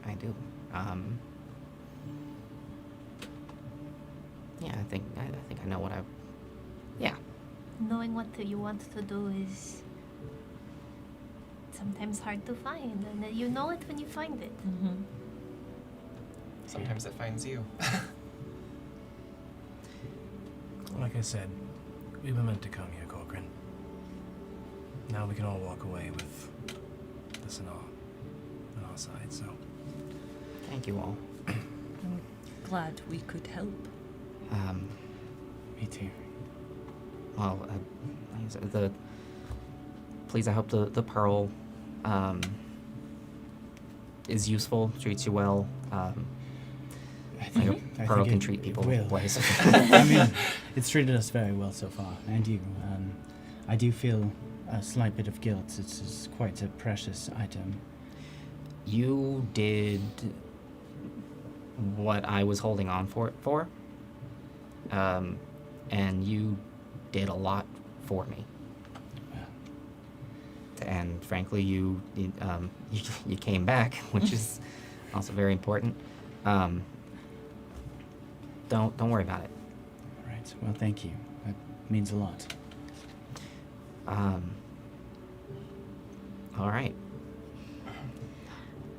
I do. I think I know what I. Yeah.
Knowing what you want to do is sometimes hard to find, and you know it when you find it.
Mm-hmm.
Sometimes it finds you.
Like I said, we were meant to come here, Corcoran. Now we can all walk away with this on our side, so.
Thank you all.
I'm glad we could help.
Me too.
Well, like I said, please, I hope the pearl is useful, treats you well.
I
Pearl
think
can
it
treat people
will.
ways.
I mean, it's treated us very well so far, and you. I do feel a slight bit of guilt. It's quite a precious item.
You did what I was holding on for. And you did a lot for me. And frankly, you came back, which is also very important. Don't worry about it.
All right. Well, thank you. That means a lot.
All right.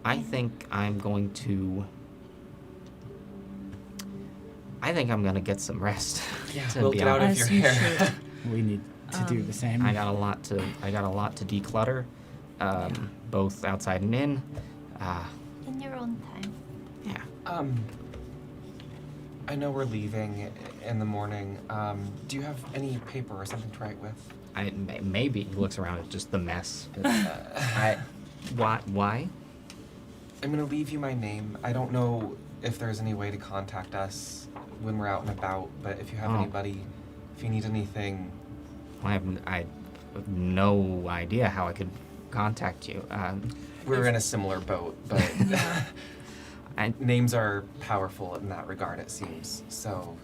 I think I'm going to get some rest.
Yeah,
to
we'll
be
get out of
honest.
your
As you
hair.
should.
We need to do the same.
I got a lot to declutter, both outside and in.
In your own time.
Yeah.
I know we're leaving in the morning. Do you have any paper or something to write with?
Maybe he looks around at just the mess. Why?
I'm gonna leave you my name. I don't know if there's any way to contact us when we're out and about, but if you have
Oh.
anybody, if you need anything,
I have no idea how I could contact you.
we're in a similar boat, but names are powerful in that regard, it seems. So,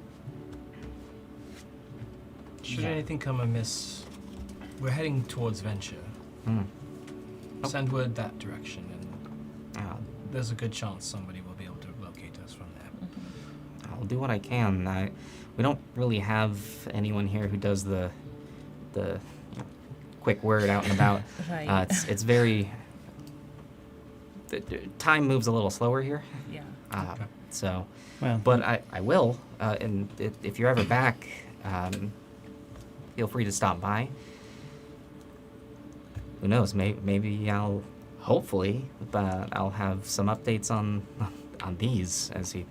Should anything come amiss, we're heading towards Venture.
Hmm.
Send word that direction, and
Uh,
there's a good chance somebody will be able to locate us from there.
I'll do what I can. We don't really have anyone here who does the quick word out and about.
Right.
It's very. The time moves a little slower here.
Yeah.
Okay.
So,
Well,
but I will. And if you're ever back, feel free to stop by. Who knows? Maybe I'll. Hopefully, I'll have some updates on these, as he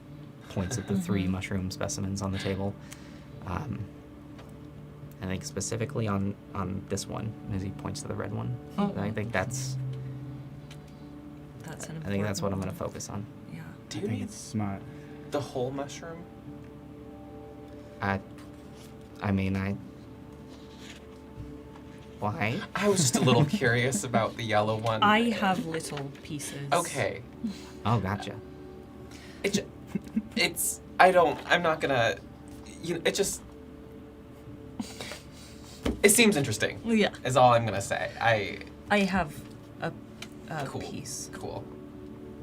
points at the 3 mushroom specimens on the table. I think specifically on this one, as he points to the red one.
Oh.
I think that's.
That's an
I think that's what I'm
important
going to focus on.
one. Yeah.
do
I
you
think
need
it's smart.
the whole mushroom?
Why?
I was just a little curious about the yellow one.
I have little pieces.
Okay.
Oh, gotcha.
I'm not gonna, it seems interesting,
Yeah.
is all I'm gonna say.
I have a
Cool.
piece.
Cool.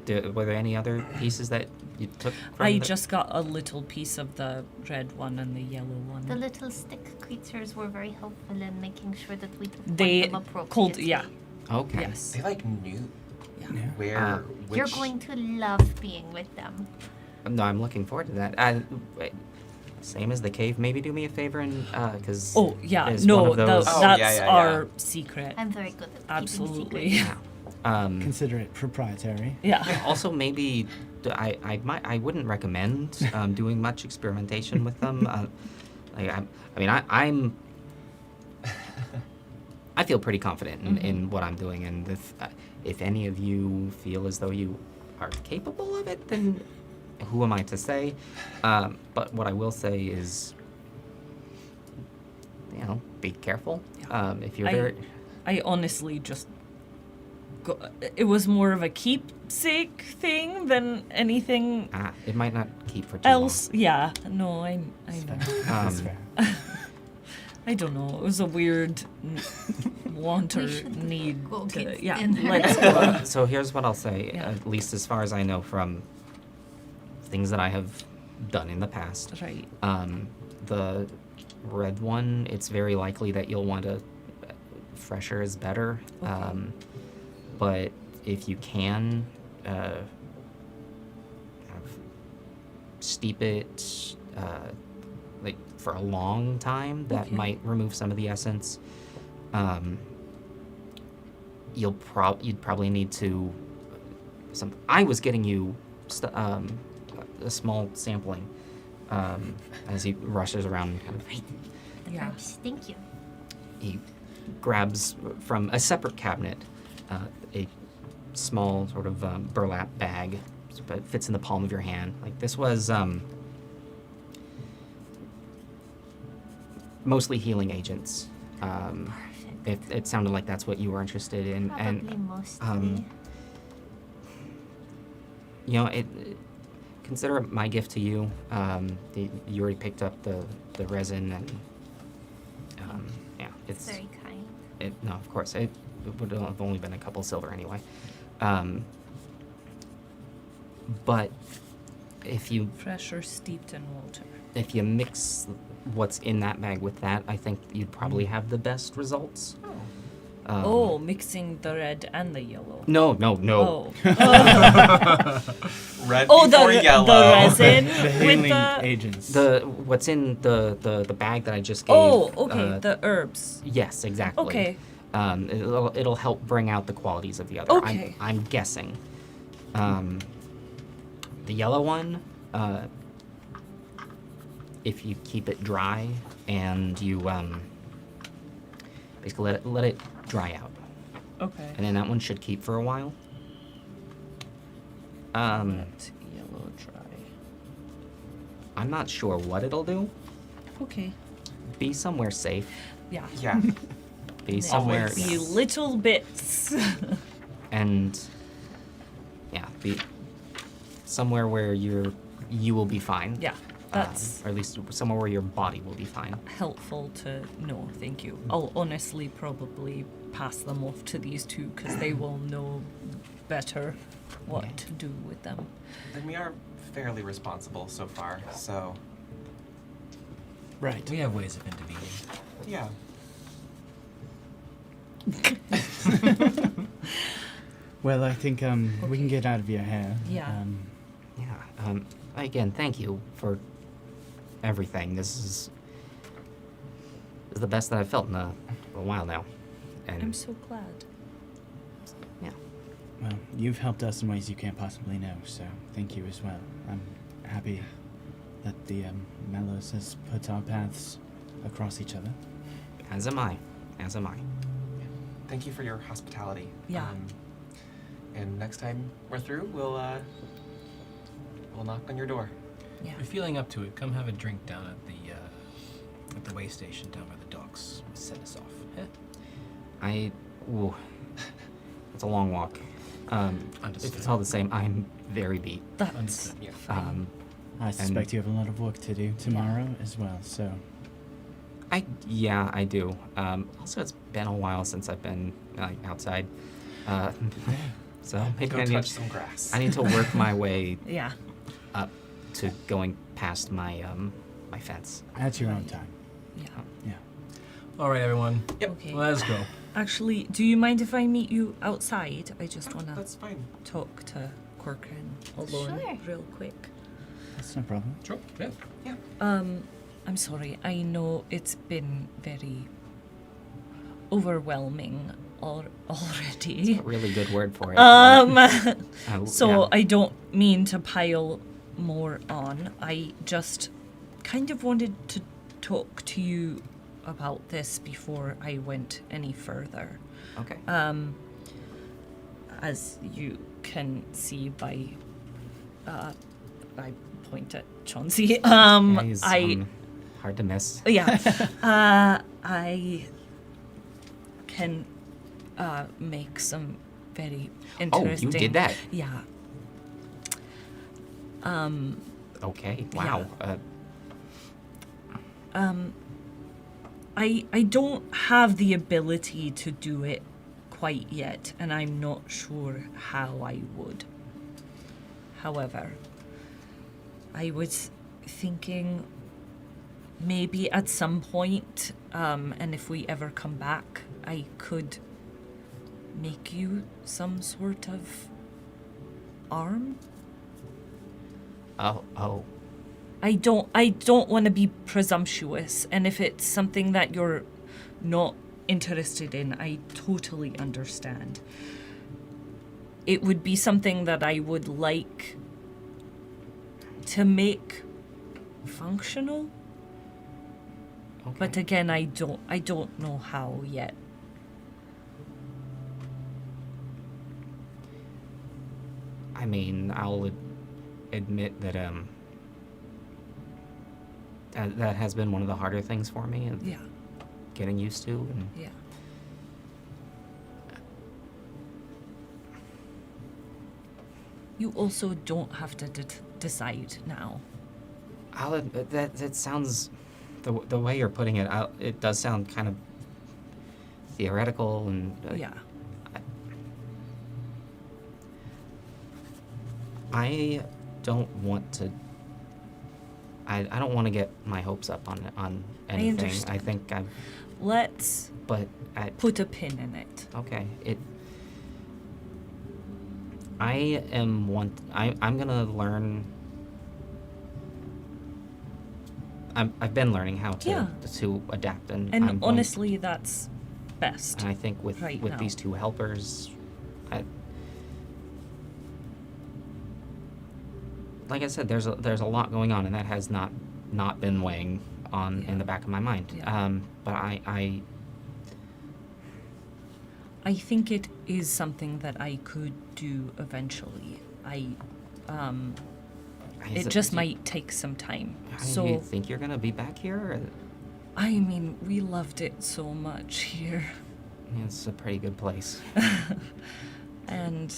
were there any other pieces that you took from
I
the-
just got a little piece of the red one and the yellow one.
The little stick creatures were very helpful in making sure that we performed
They
them appropriately.
called, yeah.
Okay.
Yes.
They like knew
Yeah.
where. Which,
You're going to love being with them.
No, I'm looking forward to that. Wait, same as the cave. Maybe do me a favor and because
Oh, yeah.
is
No,
one of those.
Oh,
that's
yeah, yeah,
our
yeah.
secret.
I'm very good at
Absolutely.
keeping secrets.
Consider it proprietary.
Yeah.
Also, maybe I wouldn't recommend doing much experimentation with them. I feel pretty confident in what I'm doing, and if any of you feel as though you are capable of it, then who am I to say? But what I will say is, be careful. If you're very
I honestly just it was more of a keepsake thing than anything
it might not keep for too
else. Yeah. No, I know.
That's fair.
I don't know. It was a weird want or
We should
need
go
to.
get
Yeah.
dinner.
Let's go.
long. So here's what I'll say,
Yeah.
at least as far as I know from things that I have done in the past.
Right.
The red one, it's very likely that you'll want to fresher is better.
Okay.
But if you can steep it like for a long time, that
Okay.
might remove some of the essence. You'd probably need to I was getting you a small sampling as he rushes around and kind of
Yeah.
Perhaps. Thank you.
he grabs from a separate cabinet a small sort of burlap bag, but it fits in the palm of your hand. Like this was mostly healing agents.
Perfect.
It sounded like that's what you were interested in,
Probably
and
mostly.
consider it my gift to you. You already picked up the resin, and it's
Very kind.
no, of course it would have only been a couple silver anyway. But if you
Fresh or steeped in water.
mix what's in that bag with that, I think you'd probably have the best results.
Mixing the red and the yellow.
No.
Oh.
red
Oh,
before yellow.
the resin
The
with
healing
the.
agents.
What's in the bag that I just gave.
Oh, okay. The herbs.
Yes, exactly.
Okay.
It'll help bring out the qualities of the other.
Okay.
I'm guessing. The yellow one, if you keep it dry and you basically let it dry out,
Okay.
and then that one should keep for a while.
Let yellow dry.
I'm not sure what it'll do.
Okay.
Be somewhere safe.
Yeah.
Yeah.
Be somewhere.
Always.
Be little bits.
And be somewhere where you will be fine.
Yeah. That's
or at least somewhere where your body will be fine.
helpful to know. Thank you. I'll honestly probably pass them off to these two because they will know better what
Yeah.
to do with them.
Then we are fairly responsible so far. So
Right.
We have ways of intervening.
yeah.
Well, I think we can get out of your hair.
Yeah.
Yeah. Again, thank you for everything. This is the best that I've felt in a while now. And
I'm so glad.
yeah.
Well, you've helped us in ways you can't possibly know, so thank you as well. I'm happy that the Melos has put our paths across each other.
As am I. As am I.
Thank you for your hospitality.
Yeah.
And next time we're through, we'll knock on your door.
Yeah.
If you're feeling up to it, come have a drink down at the way station down by the docks. Set us off. Yeah?
Ooh, it's a long walk. If
Understood.
it's all the same, I'm very beat.
That's
Understood.
Yeah.
I suspect you have a lot of work to do tomorrow as well, so
I do. Also, it's been a while since I've been outside. So maybe
Go touch some grass.
I need to work my way
Yeah.
up to going past my my fence.
At your own time.
Yeah.
Yeah.
All right, everyone.
Yep.
Okay.
Let's go.
Actually, do you mind if I meet you outside? I just want to
That's fine.
talk to Corcoran alone
Sure.
real quick.
That's no problem.
Sure. Yeah.
I'm sorry. I know it's been very overwhelming already.
A really good word for it.
So
yeah.
I don't mean to pile more on. I just kind of wanted to talk to you about this before I went any further.
Okay.
As you can see by, I point at Chauncey.
Yeah, he's,
I
hard to miss.
yeah, I can make some very
Oh,
interesting.
you did that.
Yeah.
Okay. Wow.
I don't have the ability to do it quite yet, and I'm not sure how I would. However, I was thinking maybe at some point, and if we ever come back, I could make you some sort of arm.
Oh.
I don't want to be presumptuous, and if it's something that you're not interested in, I totally understand. It would be something that I would like to make functional,
Okay.
but again, I don't know how yet.
I mean, I'll admit that that has been one of the harder things for me, and
Yeah,
getting used to. And
yeah. You also don't have to decide now.
I'll admit that sounds, the way you're putting it, it does sound kind of theoretical and
Yeah.
I don't want to. I don't want to get my hopes up on anything. I
understand.
think I've.
Let's
But
put a pin in it.
okay. I'm gonna learn. I've been learning how to adapt, and
And
I'm going-
honestly, that's best.
and I think with
right now.
these two helpers, like I said, there's a lot going on, and that has not been weighing on in the back of my mind.
Yeah.
But
I think it is something that I could do eventually. It just might take some time.
Do
So,
you think you're gonna be back here? Or,
I mean, we loved it so much here.
it's a pretty good place.
And,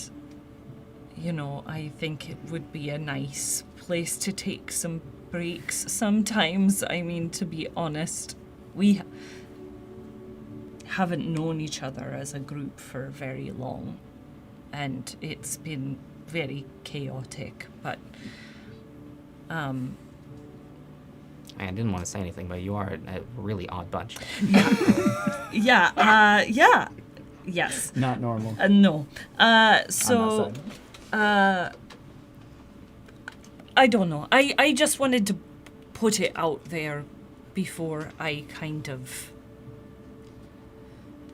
you know, I think it would be a nice place to take some breaks sometimes. I mean, to be honest, we haven't known each other as a group for very long, and it's been very chaotic, but
I didn't want to say anything, but you are a really odd bunch.
yes,
Not normal.
no,
on
so
that side.
I don't know. I just wanted to put it out there before I kind of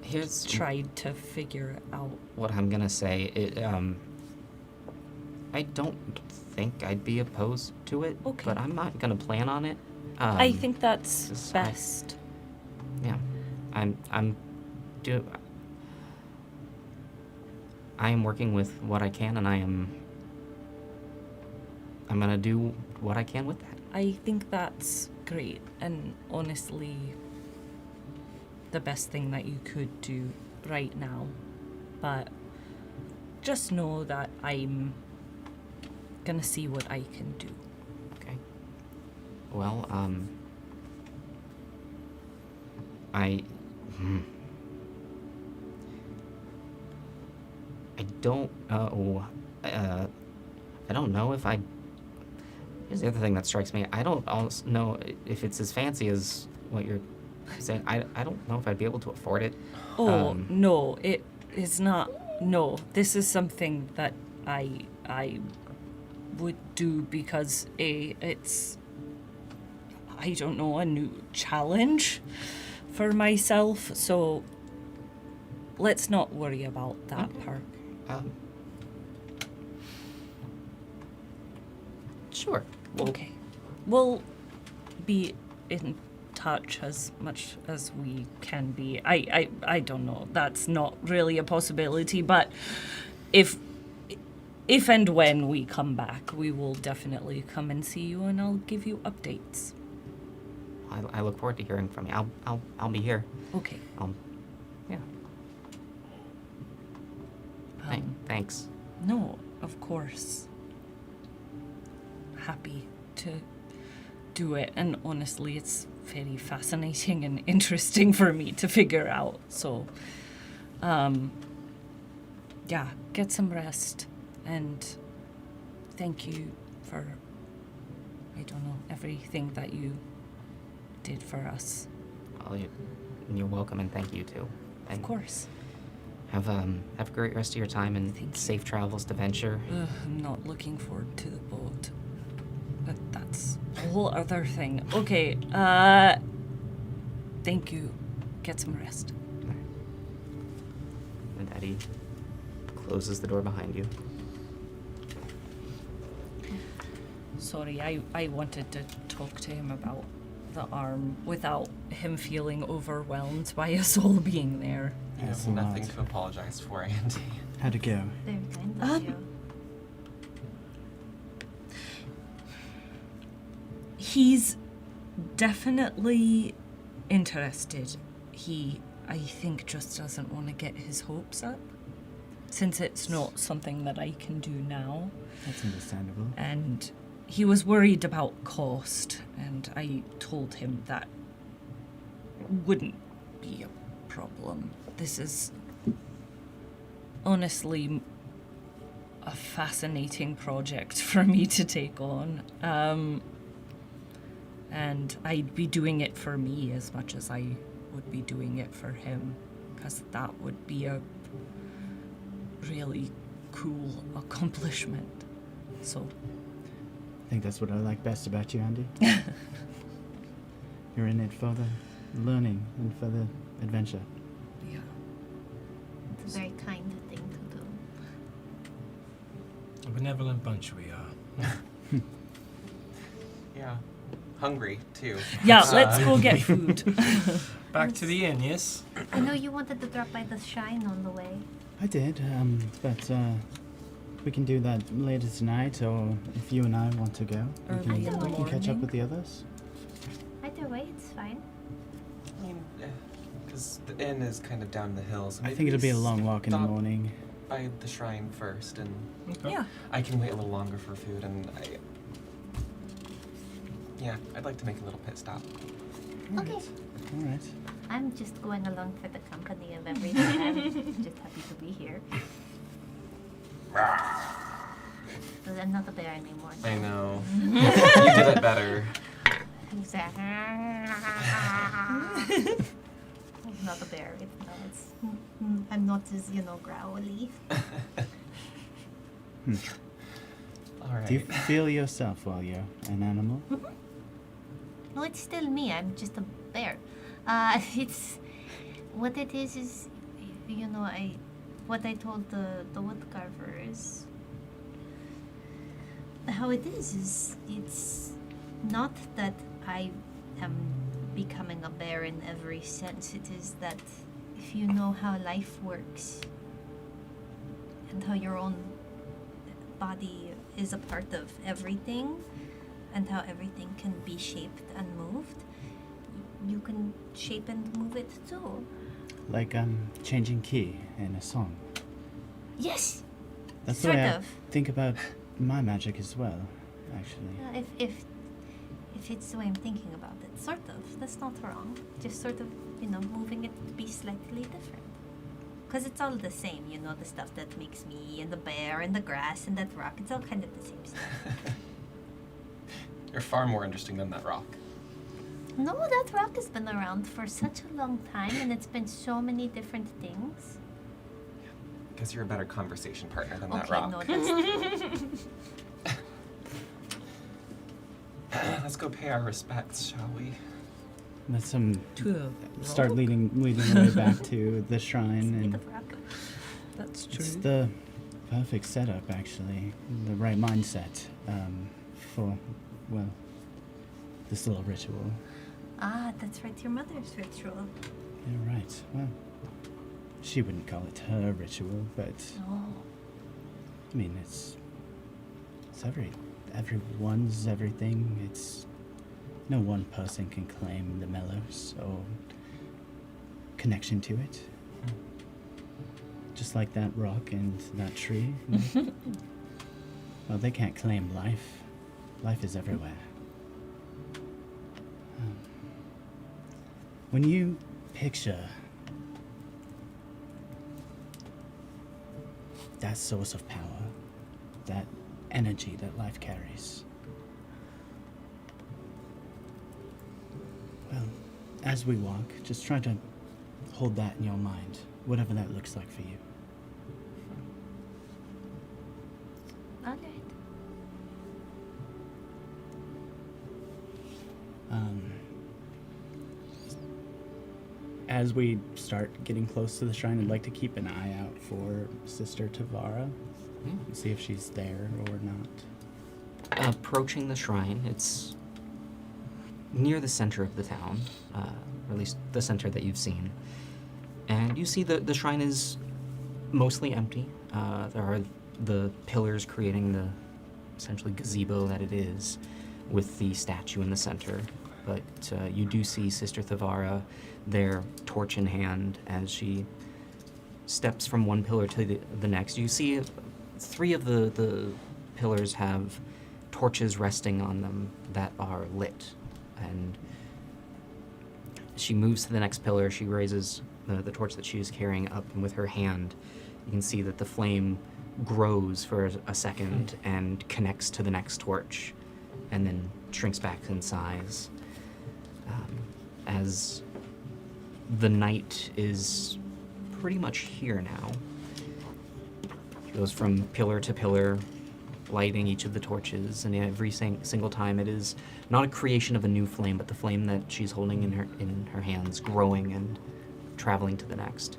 Here's
tried to figure it out.
what I'm gonna say. I don't think I'd be opposed to it,
Okay.
but I'm not gonna plan on it.
I think that's
just-
best.
Yeah, I am working with what I can, and I'm gonna do what I can with that.
I think that's great, and honestly, the best thing that you could do right now. But just know that I'm gonna see what I can do.
Okay. Well, I don't know. I don't know if I. Here's the other thing that strikes me. I don't also know if it's as fancy as what you're saying. I don't know if I'd be able to afford it.
Oh, no, it is not. No, this is something that I would do because it's, I don't know, a new challenge for myself. So let's not worry about that part.
Sure. Well,
Okay. We'll be in touch as much as we can be. I don't know. That's not really a possibility, but if and when we come back, we will definitely come and see you and I'll give you updates.
I look forward to hearing from you. I'll be here.
Okay.
Yeah. Thanks.
No, of course. Happy to do it, and honestly, it's very fascinating and interesting for me to figure out. So, yeah, get some rest, and thank you for, I don't know, everything that you did for us.
Well, you're welcome, and thank you too.
Of course.
Have a great rest of your time and
Thank you.
safe travels to Venture.
I'm not looking forward to the boat. But that's a whole other thing. Okay, thank you. Get some rest.
And Eddie closes the door behind you.
Sorry, I wanted to talk to him about the arm without him feeling overwhelmed by us all being there.
You
That's
have
a
nothing
lot.
to apologize for, Andy.
How'd it go?
Very kind of you.
He's definitely interested. He, I think, just doesn't want to get his hopes up, since it's not something that I can do now.
That's understandable.
And he was worried about cost, and I told him that wouldn't be a problem. This is honestly a fascinating project for me to take on. And I'd be doing it for me as much as I would be doing it for him, because that would be a really cool accomplishment. So,
I think that's what I like best about you, Andy. You're in it for the learning and for the adventure.
yeah.
It's a very kind thing to do.
A benevolent bunch we are.
Yeah. Hungry, too.
Yeah, let's go get food.
Back to the inn, yes?
I know you wanted to drop by the shrine on the way.
I did, but we can do that later tonight, or if you and I want to go,
Early in the
we can catch up
morning.
with the others.
Either way, it's fine.
I mean, because the inn is kind of down the hill, so
I
maybe
think it'll
we
be a long walk in the
stop
morning.
by the shrine first, and
Okay.
Yeah.
I can wait a little longer for food, and I'd like to make a little pit stop.
Okay.
All right.
I'm just going along for the company of everything. I'm just happy to be here. But I'm not a bear anymore.
I know. You did it better.
Exactly. It's not a bear. I'm not as, growly.
All right.
Do you feel yourself while you're an animal?
No, it's still me. I'm just a bear. It's what it is what I told the wood carver is how it is it's not that I am becoming a bear in every sense. It is that if you know how life works and how your own body is a part of everything and how everything can be shaped and moved, you can shape and move it too.
Like changing key in a song.
Yes.
That's
Sort
the way
of.
I think about my magic as well, actually.
If it's the way I'm thinking about it, sort of. That's not wrong. Just sort of, moving it to be slightly different. Because it's all the same, you know, the stuff that makes me and the bear and the grass and that rock. It's all kind of the same stuff.
You're far more interesting than that rock.
No, that rock has been around for such a long time and it's been so many different things.
Because you're a better conversation partner than that
Okay,
rock.
no, that's
Let's go pay our respects, shall we?
Let's
To a
start
rock?
leading the way back to the shrine,
made
and
of rock.
That's true.
it's the perfect setup, actually. The right mindset for, well, this little ritual.
Ah, that's right, your mother's ritual.
Yeah, right. Well, she wouldn't call it her ritual, but
Oh.
I mean, it's everyone's everything. It's no one person can claim the Melos or connection to it. Just like that rock and that tree. Well, they can't claim life. Life is everywhere. When you picture that source of power, that energy that life carries, well, as we walk, just try to hold that in your mind, whatever that looks like for you.
All right.
As we start getting close to the shrine, I'd like to keep an eye out for Sister Tavara, see if she's there or not.
Approaching the shrine, it's near the center of the town, or at least the center that you've seen. And you see the shrine is mostly empty. There are the pillars creating the essentially gazebo that it is, with the statue in the center. But you do see Sister Thavara there, torch in hand, as she steps from one pillar to the next. You see 3 of the pillars have torches resting on them that are lit. And she moves to the next pillar. She raises the torch that she is carrying up, and with her hand, you can see that the flame grows for a second and connects to the next torch, and then shrinks back in size. As the night is pretty much here now. She goes from pillar to pillar, lighting each of the torches, and every single time it is not a creation of a new flame, but the flame that she's holding in her hands growing and traveling to the next.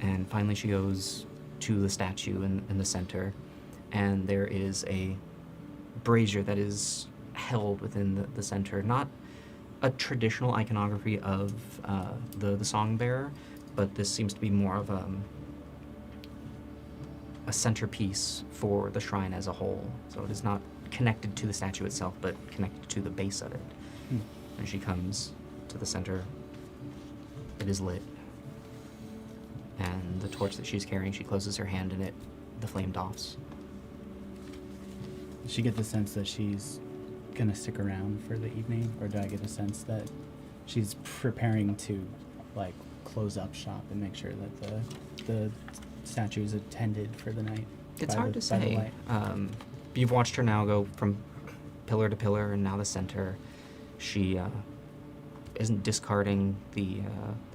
And finally she goes to the statue in the center, and there is a brazier that is held within the center. Not a traditional iconography of the song bearer, but this seems to be more of a centerpiece for the shrine as a whole. So it is not connected to the statue itself, but connected to the base of it. And she comes to the center. It is lit. And the torch that she's carrying, she closes her hand in it. The flame doffs.
Does she get the sense that she's gonna stick around for the evening, or do I get a sense that she's preparing to, like, close up shop and make sure that the statue is attended for the night?
It's
by
hard
the-
to
by the
say.
light?
You've watched her now go from pillar to pillar, and now the center. She isn't discarding the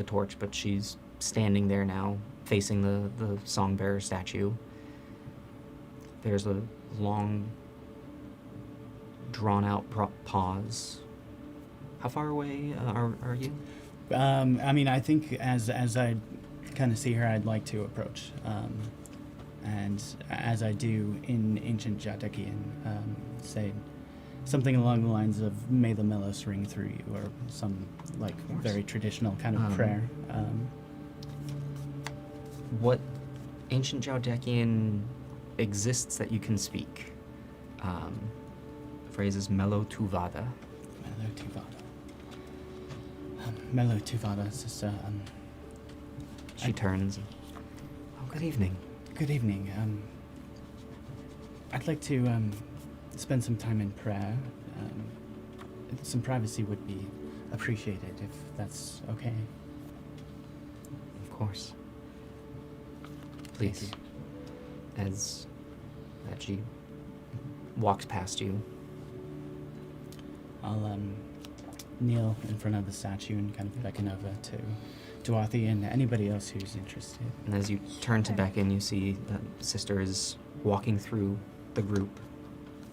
torch, but she's standing there now, facing the song bearer statue. There's a long, drawn-out pause. How far away are you?
I mean, I think as I kind of see her, I'd like to approach. And as I do in ancient Jatakian, say something along the lines of "May the Melos ring through you," or some like
course.
very traditional kind of prayer.
What ancient Jaudekian exists that you can speak? The phrase is Melo Tuvada.
Melo Tuvada. Melo Tuvada, sister.
She turns. Oh, good evening.
Good evening. I'd like to spend some time in prayer. Some privacy would be appreciated if that's okay.
Of course. Please. As she walks past you.
I'll kneel in front of the statue and kind of beckon over to Dorothy and anybody else who's interested.
And as you turn to beckon, you see Sister is walking through the group.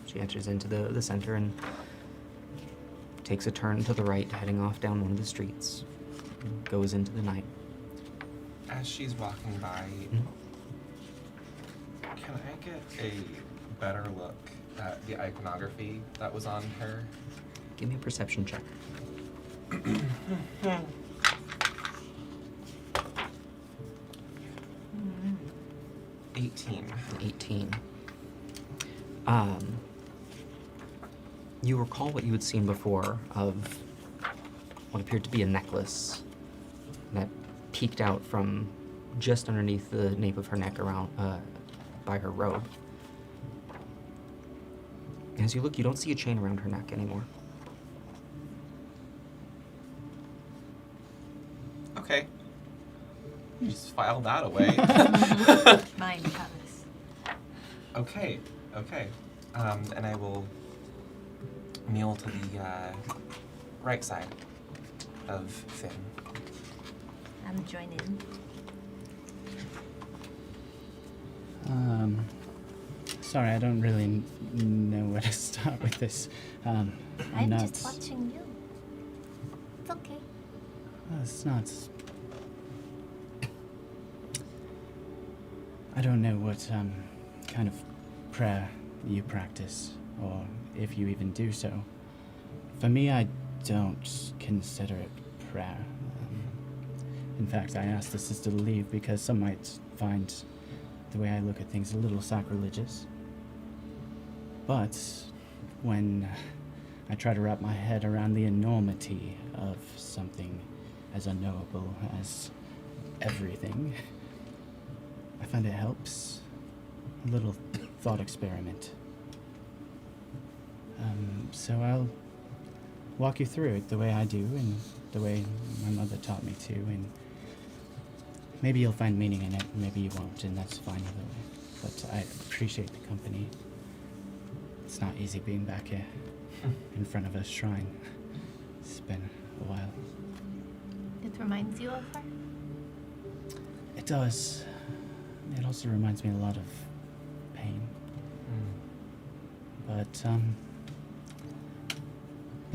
She enters into the center and takes a turn to the right, heading off down one of the streets. And goes into the night.
As she's walking by, can I get a better look at the iconography that was on her?
Give me a perception check.
18.
18. You recall what you had seen before of what appeared to be a necklace that peeked out from just underneath the nape of her neck around by her robe. As you look, you don't see a chain around her neck anymore.
Okay. Just file that away.
Mine palace.
Okay. And I will kneel to the right side of Finn.
I'm joining.
Sorry, I don't really know where to start with this. I'm not.
just watching you. It's okay.
It's not. I don't know what kind of prayer you practice, or if you even do so. For me, I don't consider it prayer. In fact, I asked the sister to leave because some might find the way I look at things a little sacrilegious. But when I try to wrap my head around the enormity of something as unknowable as everything, I find it helps. A little thought experiment. So I'll walk you through it the way I do and the way my mother taught me to, and maybe you'll find meaning in it, maybe you won't, and that's fine either way. But I appreciate the company. It's not easy being back here in front of a shrine. It's been a while.
It reminds you of her?
It does. It also reminds me a lot of pain. But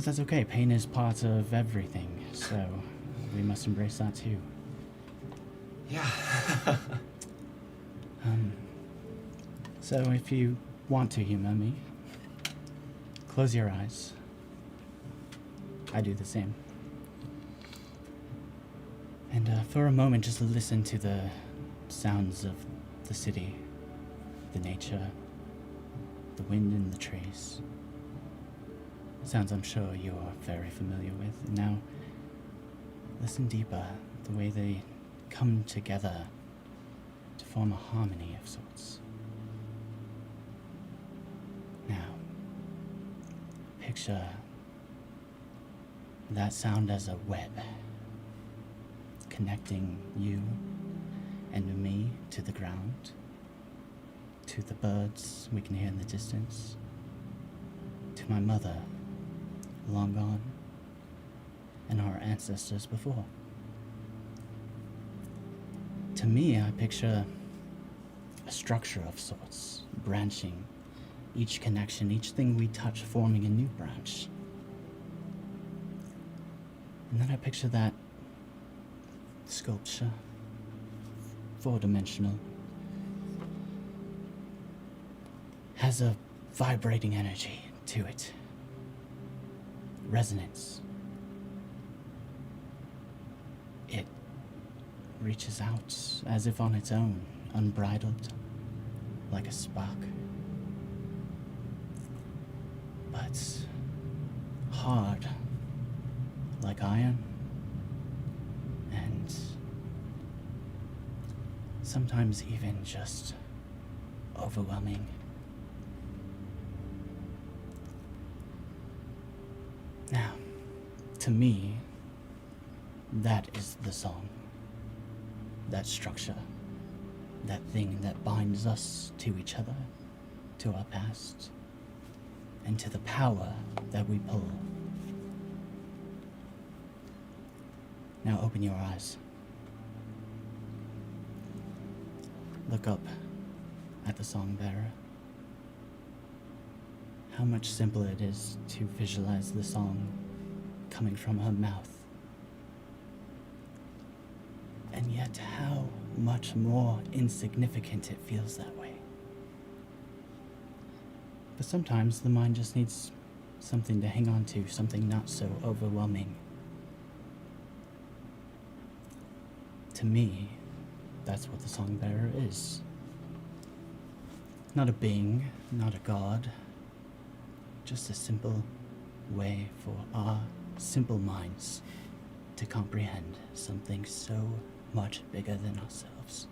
that's okay. Pain is part of everything, so we must embrace that too.
Yeah.
So if you want to humor me, close your eyes. I do the same. And for a moment, just listen to the sounds of the city, the nature, the wind in the trees. Sounds I'm sure you are very familiar with. And now, listen deeper, the way they come together to form a harmony of sorts. Now, picture that sound as a web, connecting you and me to the ground, to the birds we can hear in the distance, to my mother, long gone, and our ancestors before. To me, I picture a structure of sorts, branching, each connection, each thing we touch forming a new branch. And then I picture that sculpture, four-dimensional, has a vibrating energy to it, resonance. It reaches out as if on its own, unbridled, like a spark. But hard, like iron, and sometimes even just overwhelming. Now, to me, that is the song. that structure, that thing that binds us to each other, to our past, and to the power that we pull. Now open your eyes. Look up at the song bearer. How much simpler it is to visualize the song coming from her mouth. And yet how much more insignificant it feels that way. But sometimes the mind just needs something to hang on to, something not so overwhelming. To me, that's what the song bearer is. Not a being, not a god, just a simple way for our simple minds to comprehend something so much bigger than ourselves.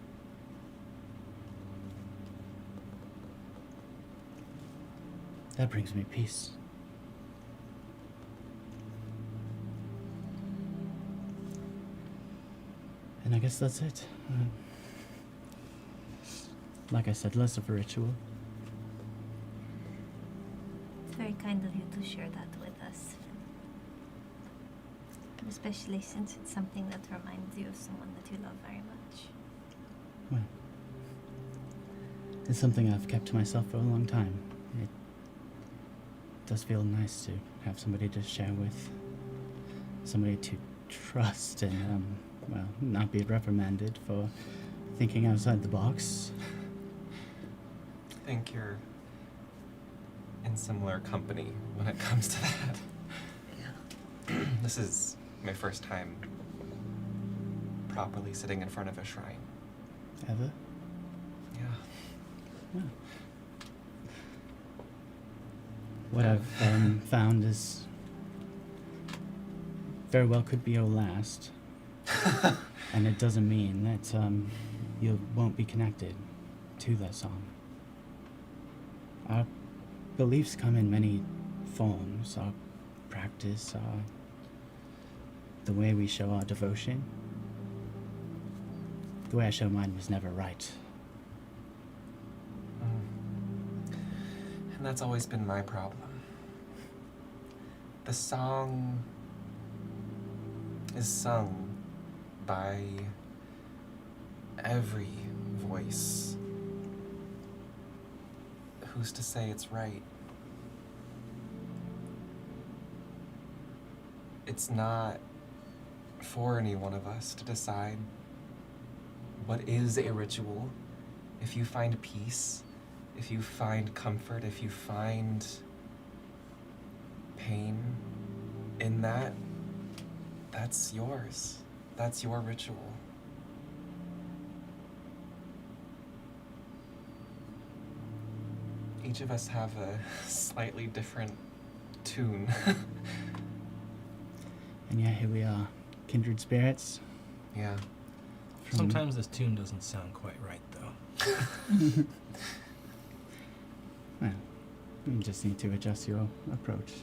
That brings me peace. And I guess that's it. Like I said, less of a ritual.
It's very kind of you to share that with us. Especially since it's something that reminds you of someone that you love very much.
Well, it's something I've kept to myself for a long time. It does feel nice to have somebody to share with, somebody to trust and, well, not be reprimanded for thinking outside the box.
I think you're in similar company when it comes to that. This is my first time properly sitting in front of a shrine.
Ever?
Yeah.
Yeah. What I've found is very well could be your last. And it doesn't mean that you won't be connected to that song. Our beliefs come in many forms. Our practice, the way we show our devotion. The way I show mine was never right.
And that's always been my problem. The song is sung by every voice. Who's to say it's right? It's not for any one of us to decide what is a ritual. If you find peace, if you find comfort, if you find pain in that, that's yours. That's your ritual. Each of us have a slightly different tune.
And yet here we are, kindred spirits.
Yeah.
from-
Sometimes this tune doesn't sound quite right, though.
Well, you just need to adjust your approach.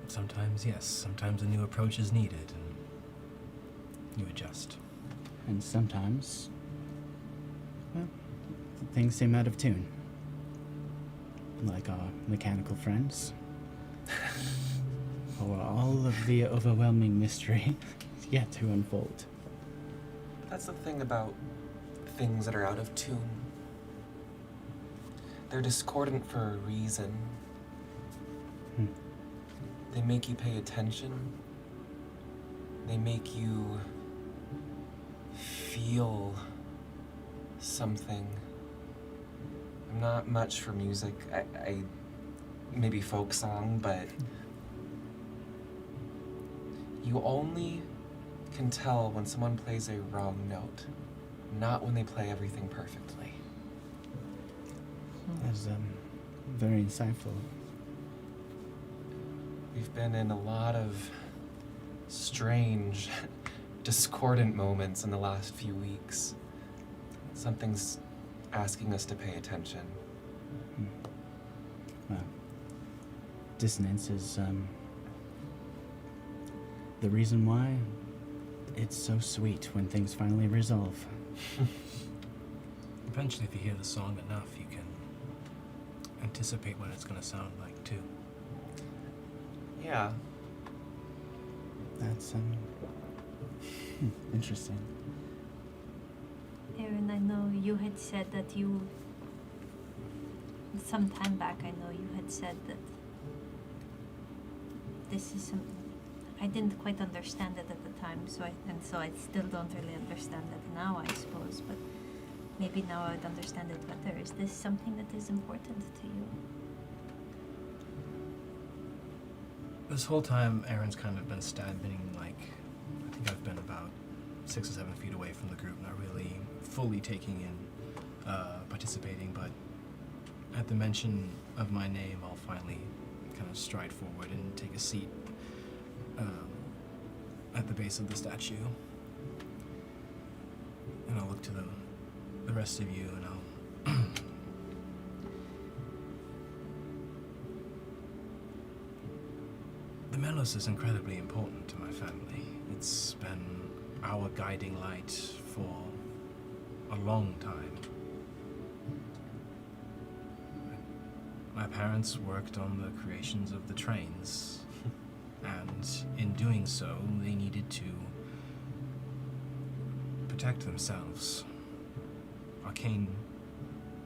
Sometimes, yes. Sometimes a new approach is needed, and you adjust.
And sometimes, well, things seem out of tune. Like our mechanical friends. Or all of the overwhelming mystery yet to unfold.
That's the thing about things that are out of tune. They're discordant for a reason.
Hmm.
They make you pay attention. They make you feel something. I'm not much for music. I maybe folk song, but you only can tell when someone plays a wrong note, not when they play everything perfectly.
That's very insightful.
We've been in a lot of strange, discordant moments in the last few weeks. Something's asking us to pay attention.
Well, dissonance is the reason why It's so sweet when things finally resolve.
Eventually, if you hear the song enough, you can anticipate what it's going to sound like, too.
Yeah.
That's interesting.
Aaron, I know you had said that you, some time back, I know you had said that this is some, I didn't quite understand it at the time, so I still don't really understand it now, I suppose, but maybe now I would understand it better. Is this something that is important to you?
This whole time, Aaron's kind of been standing, like, I think I've been about 6 or 7 feet away from the group, not really fully taking in, participating, but at the mention of my name, I'll finally kind of stride forward and take a seat at the base of the statue. And I'll look to the rest of you, and I'll The Melos is incredibly important to my family. It's been our guiding light for a long time. My parents worked on the creations of the trains, and in doing so, they needed to protect themselves. Arcane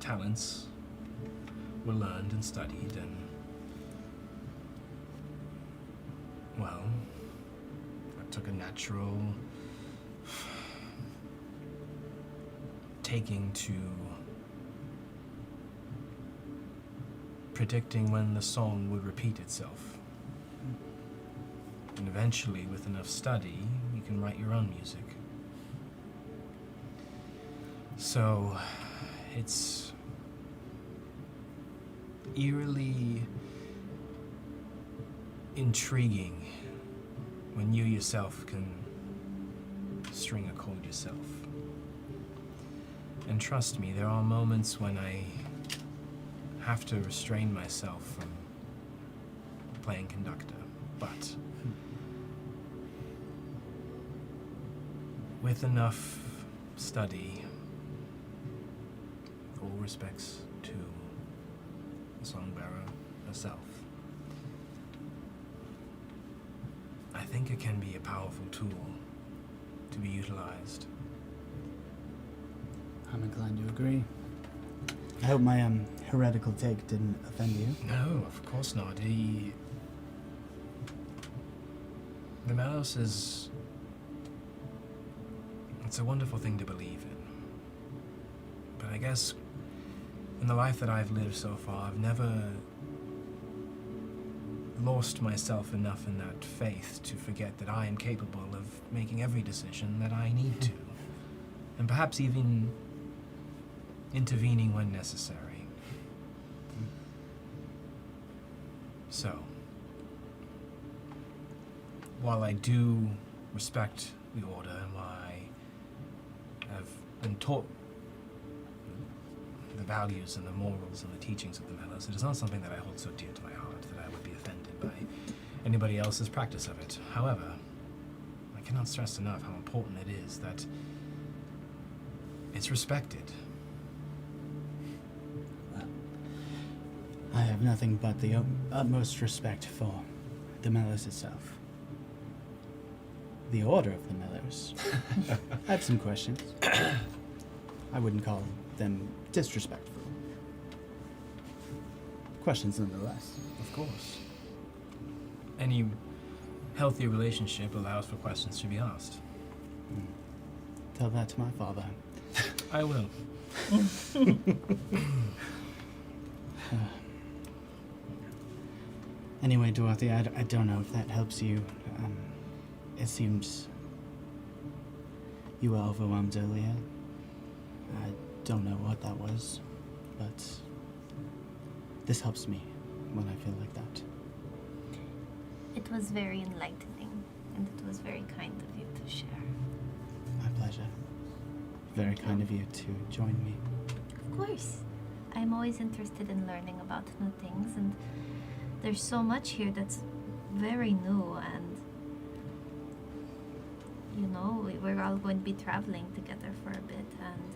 talents were learned and studied, and well, I took a natural taking to predicting when the song would repeat itself. And eventually, with enough study, you can write your own music. So, it's eerily intriguing when you yourself can string a chord yourself. And trust me, there are moments when I have to restrain myself from playing conductor, but with enough study, all respects to the songbearer herself, I think it can be a powerful tool to be utilized.
I'm inclined to agree. I hope my heretical take didn't offend you.
No, of course not. The Melos is... It's a wonderful thing to believe in. But I guess in the life that I've lived so far, I've never lost myself enough in that faith to forget that I am capable of making every decision that I need to. And perhaps even intervening when necessary. So, while I do respect the Order and while I have been taught the values and the morals and the teachings of the Melos, it is not something that I hold so dear to my heart that I would be offended by anybody else's practice of it. However, I cannot stress enough how important it is that it's respected.
I have nothing but the utmost respect for the Melos itself. The Order of the Melos. I have some questions. I wouldn't call them disrespectful. Questions nonetheless.
Of course. Any healthy relationship allows for questions to be asked.
Tell that to my father.
I will.
Anyway, Dorothy, I don't know if that helps you. It seems you were overwhelmed earlier. I don't know what that was, but this helps me when I feel like that.
It was very enlightening, and it was very kind of you to share.
My pleasure. Very kind of you to join me.
Of course. I'm always interested in learning about new things, and there's so much here that's very new, and you know, we're all going to be traveling together for a bit, and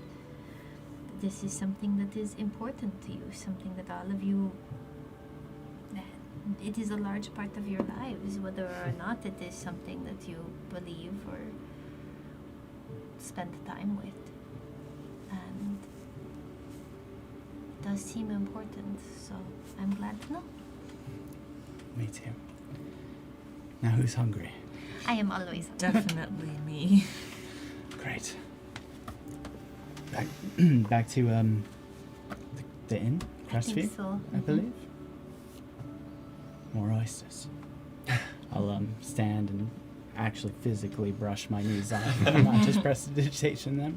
this is something that is important to you, something that all of you, it is a large part of your lives, whether or not it is something that you believe or spend time with. And it does seem important, so I'm glad to know.
Me too. Now who's hungry?
I am always
Definitely me.
Great. Back to the inn,
I think
Crestview,
so.
I believe. More oysters. I'll stand and actually physically brush my knees off, not just prestidigitation them,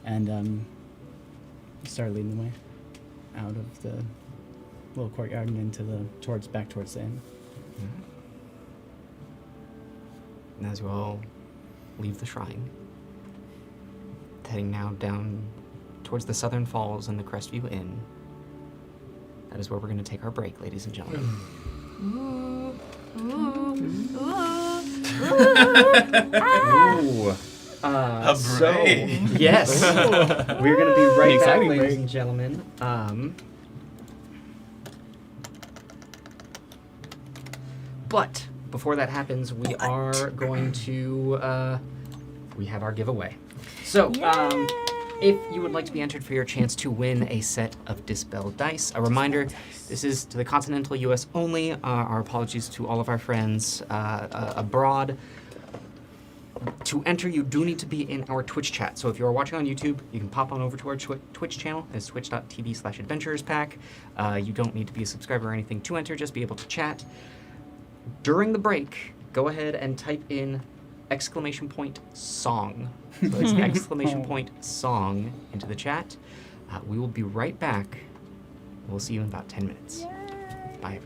and start leading the way out of the little courtyard and into back towards the inn.
And as you all leave the shrine, heading now down towards the southern falls and the Crestview Inn, that is where we're going to take our break, ladies and gentlemen.
Ooh, ooh, ooh,
Ooh.
A
So,
break.
yes. We're going to be right back,
Exciting
ladies
break.
and gentlemen. But before that happens, we are going to, we have our giveaway. So, if you would like to be entered for your chance to win a set of Dispel dice, a reminder, this is to the continental U.S. only. Our apologies to all of our friends abroad. To enter, you do need to be in our Twitch chat. So if you're watching on YouTube, you can pop on over to our Twitch channel. It's twitch.tv/adventurerspack. You don't need to be a subscriber or anything to enter, just be able to chat. During the break, go ahead and type in !song. So it's !song into the chat. We will be right back. We'll see you in about 10 minutes. Bye, everyone.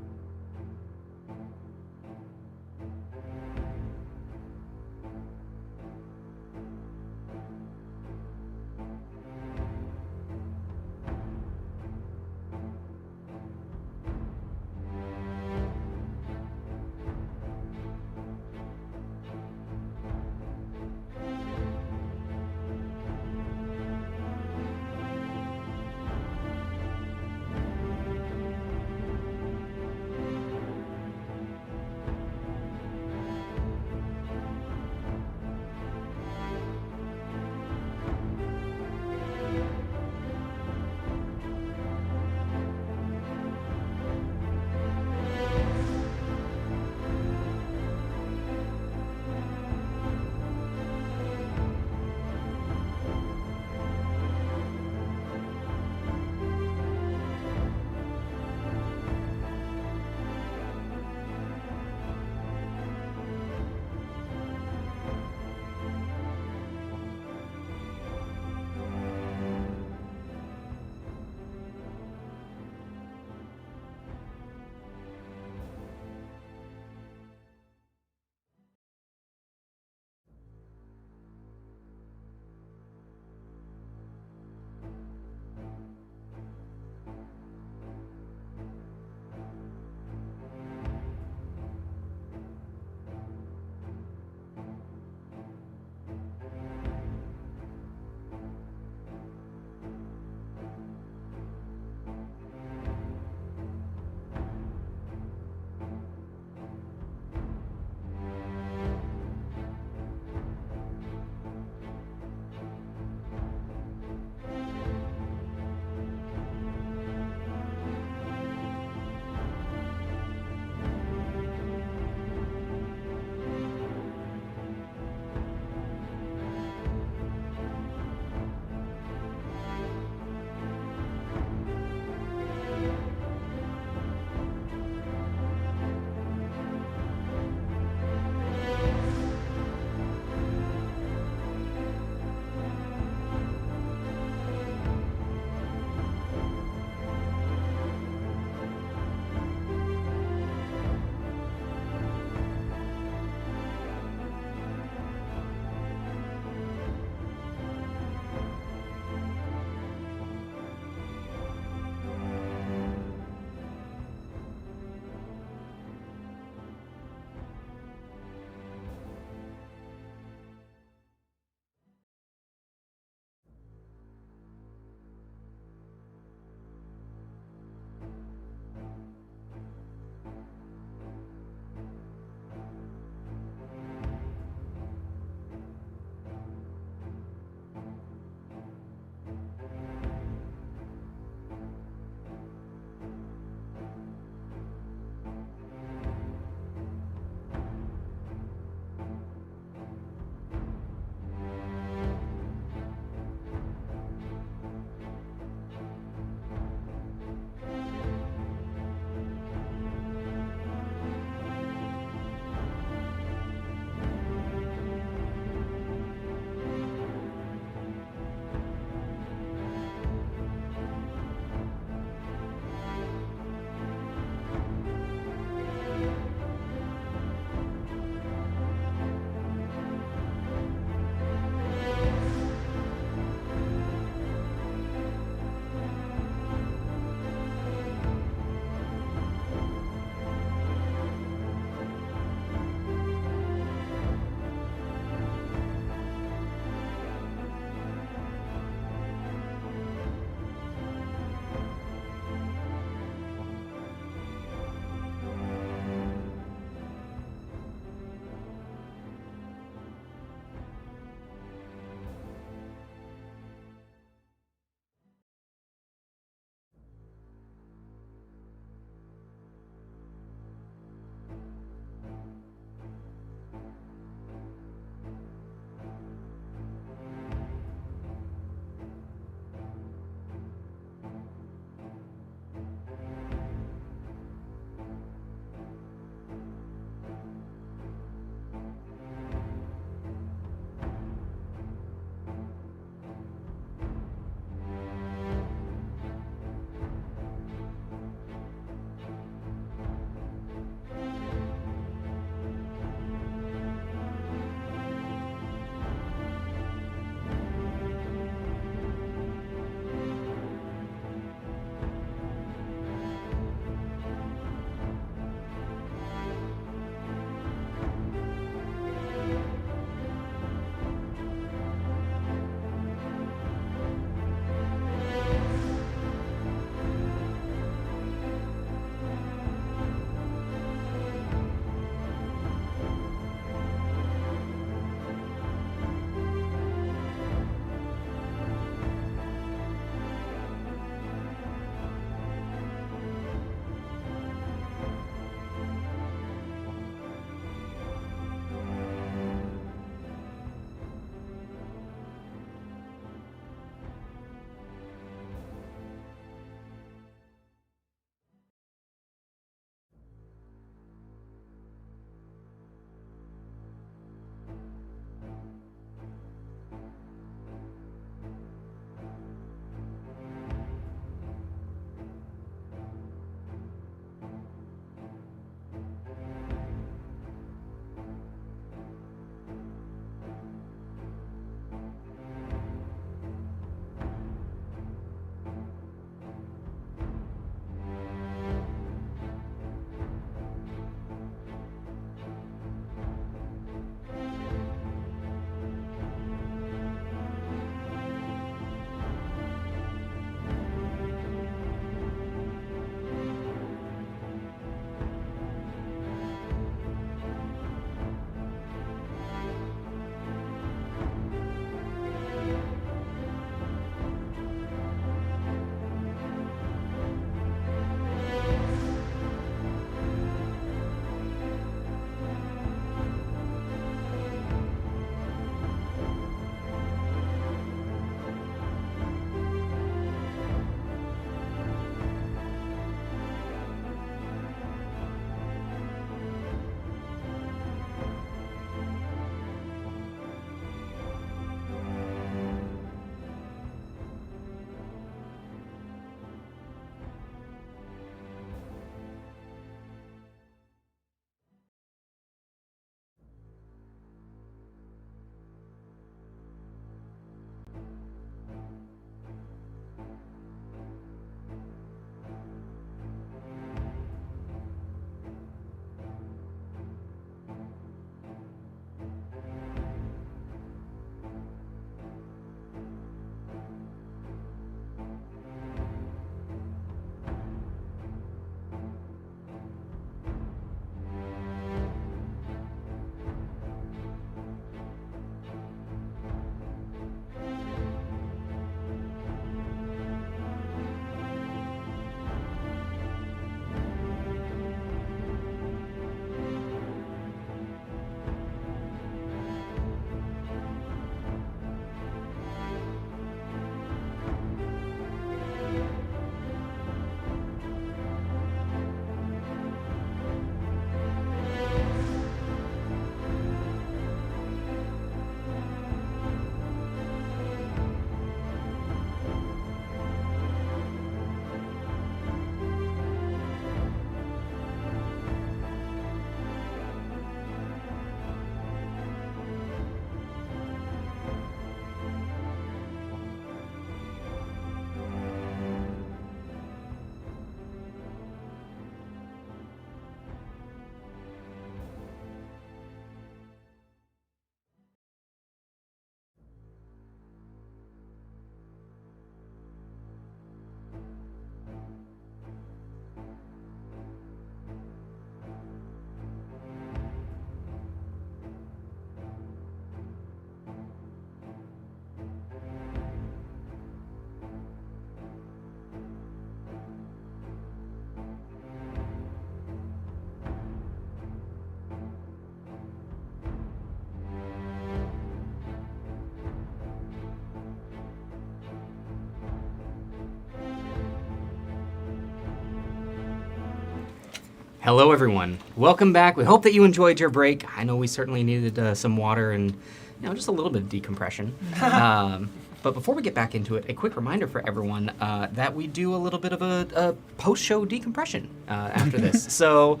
Hello, everyone. Welcome back. We hope that you enjoyed your break. I know we certainly needed some water and just a little bit of decompression. But before we get back into it, a quick reminder for everyone that we do a little bit of a post-show decompression after this. So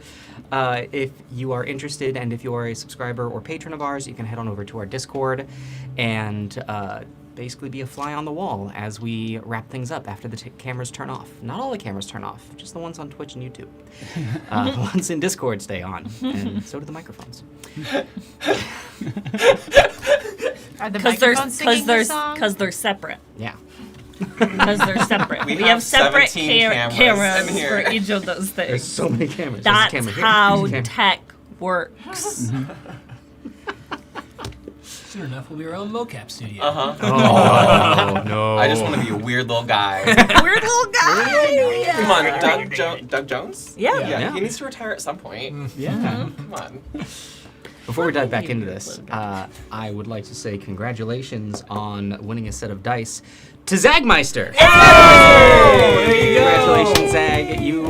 if you are interested and if you are a subscriber or patron of ours, you can head on over to our Discord and basically be a fly on the wall as we wrap things up after the cameras turn off. Not all the cameras turn off, just the ones on Twitch and YouTube. The ones in Discord stay on, and so do the microphones.
Are the microphones singing the song?
Because they're separate.
Yeah.
Because they're separate.
We
We
have
have separate
17 cameras
cameras
in here.
for each of those things.
There's so many cameras. There's a
That's
camera here.
how
Camera.
tech works.
Soon enough, we'll be our own mocap studio.
Uh-huh.
Oh, no.
I just want to be a weird little guy.
Weird little guy.
Come on, Doug Jones?
Yeah.
Yeah.
He needs to retire at some point.
Yeah.
Come on.
Before we dive back into
Weird
this,
little guy.
I would like to say congratulations on winning a set of dice to Zagmeister. Congratulations, Zag. You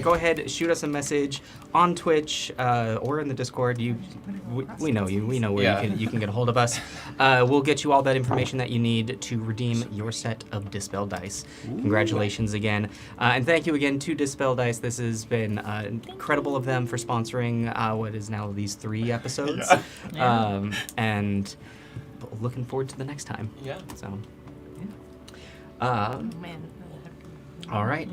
go ahead, shoot us a message on Twitch or in the Discord. We know you. We know where you can get a hold of us. We'll get you all that information that you need to redeem your set of Dispel dice. Congratulations again, and thank you again to Dispel Dice. This has been incredible of them for sponsoring what is now these 3 episodes, and looking forward to the next time.
Yeah.
So.
Man.
All right.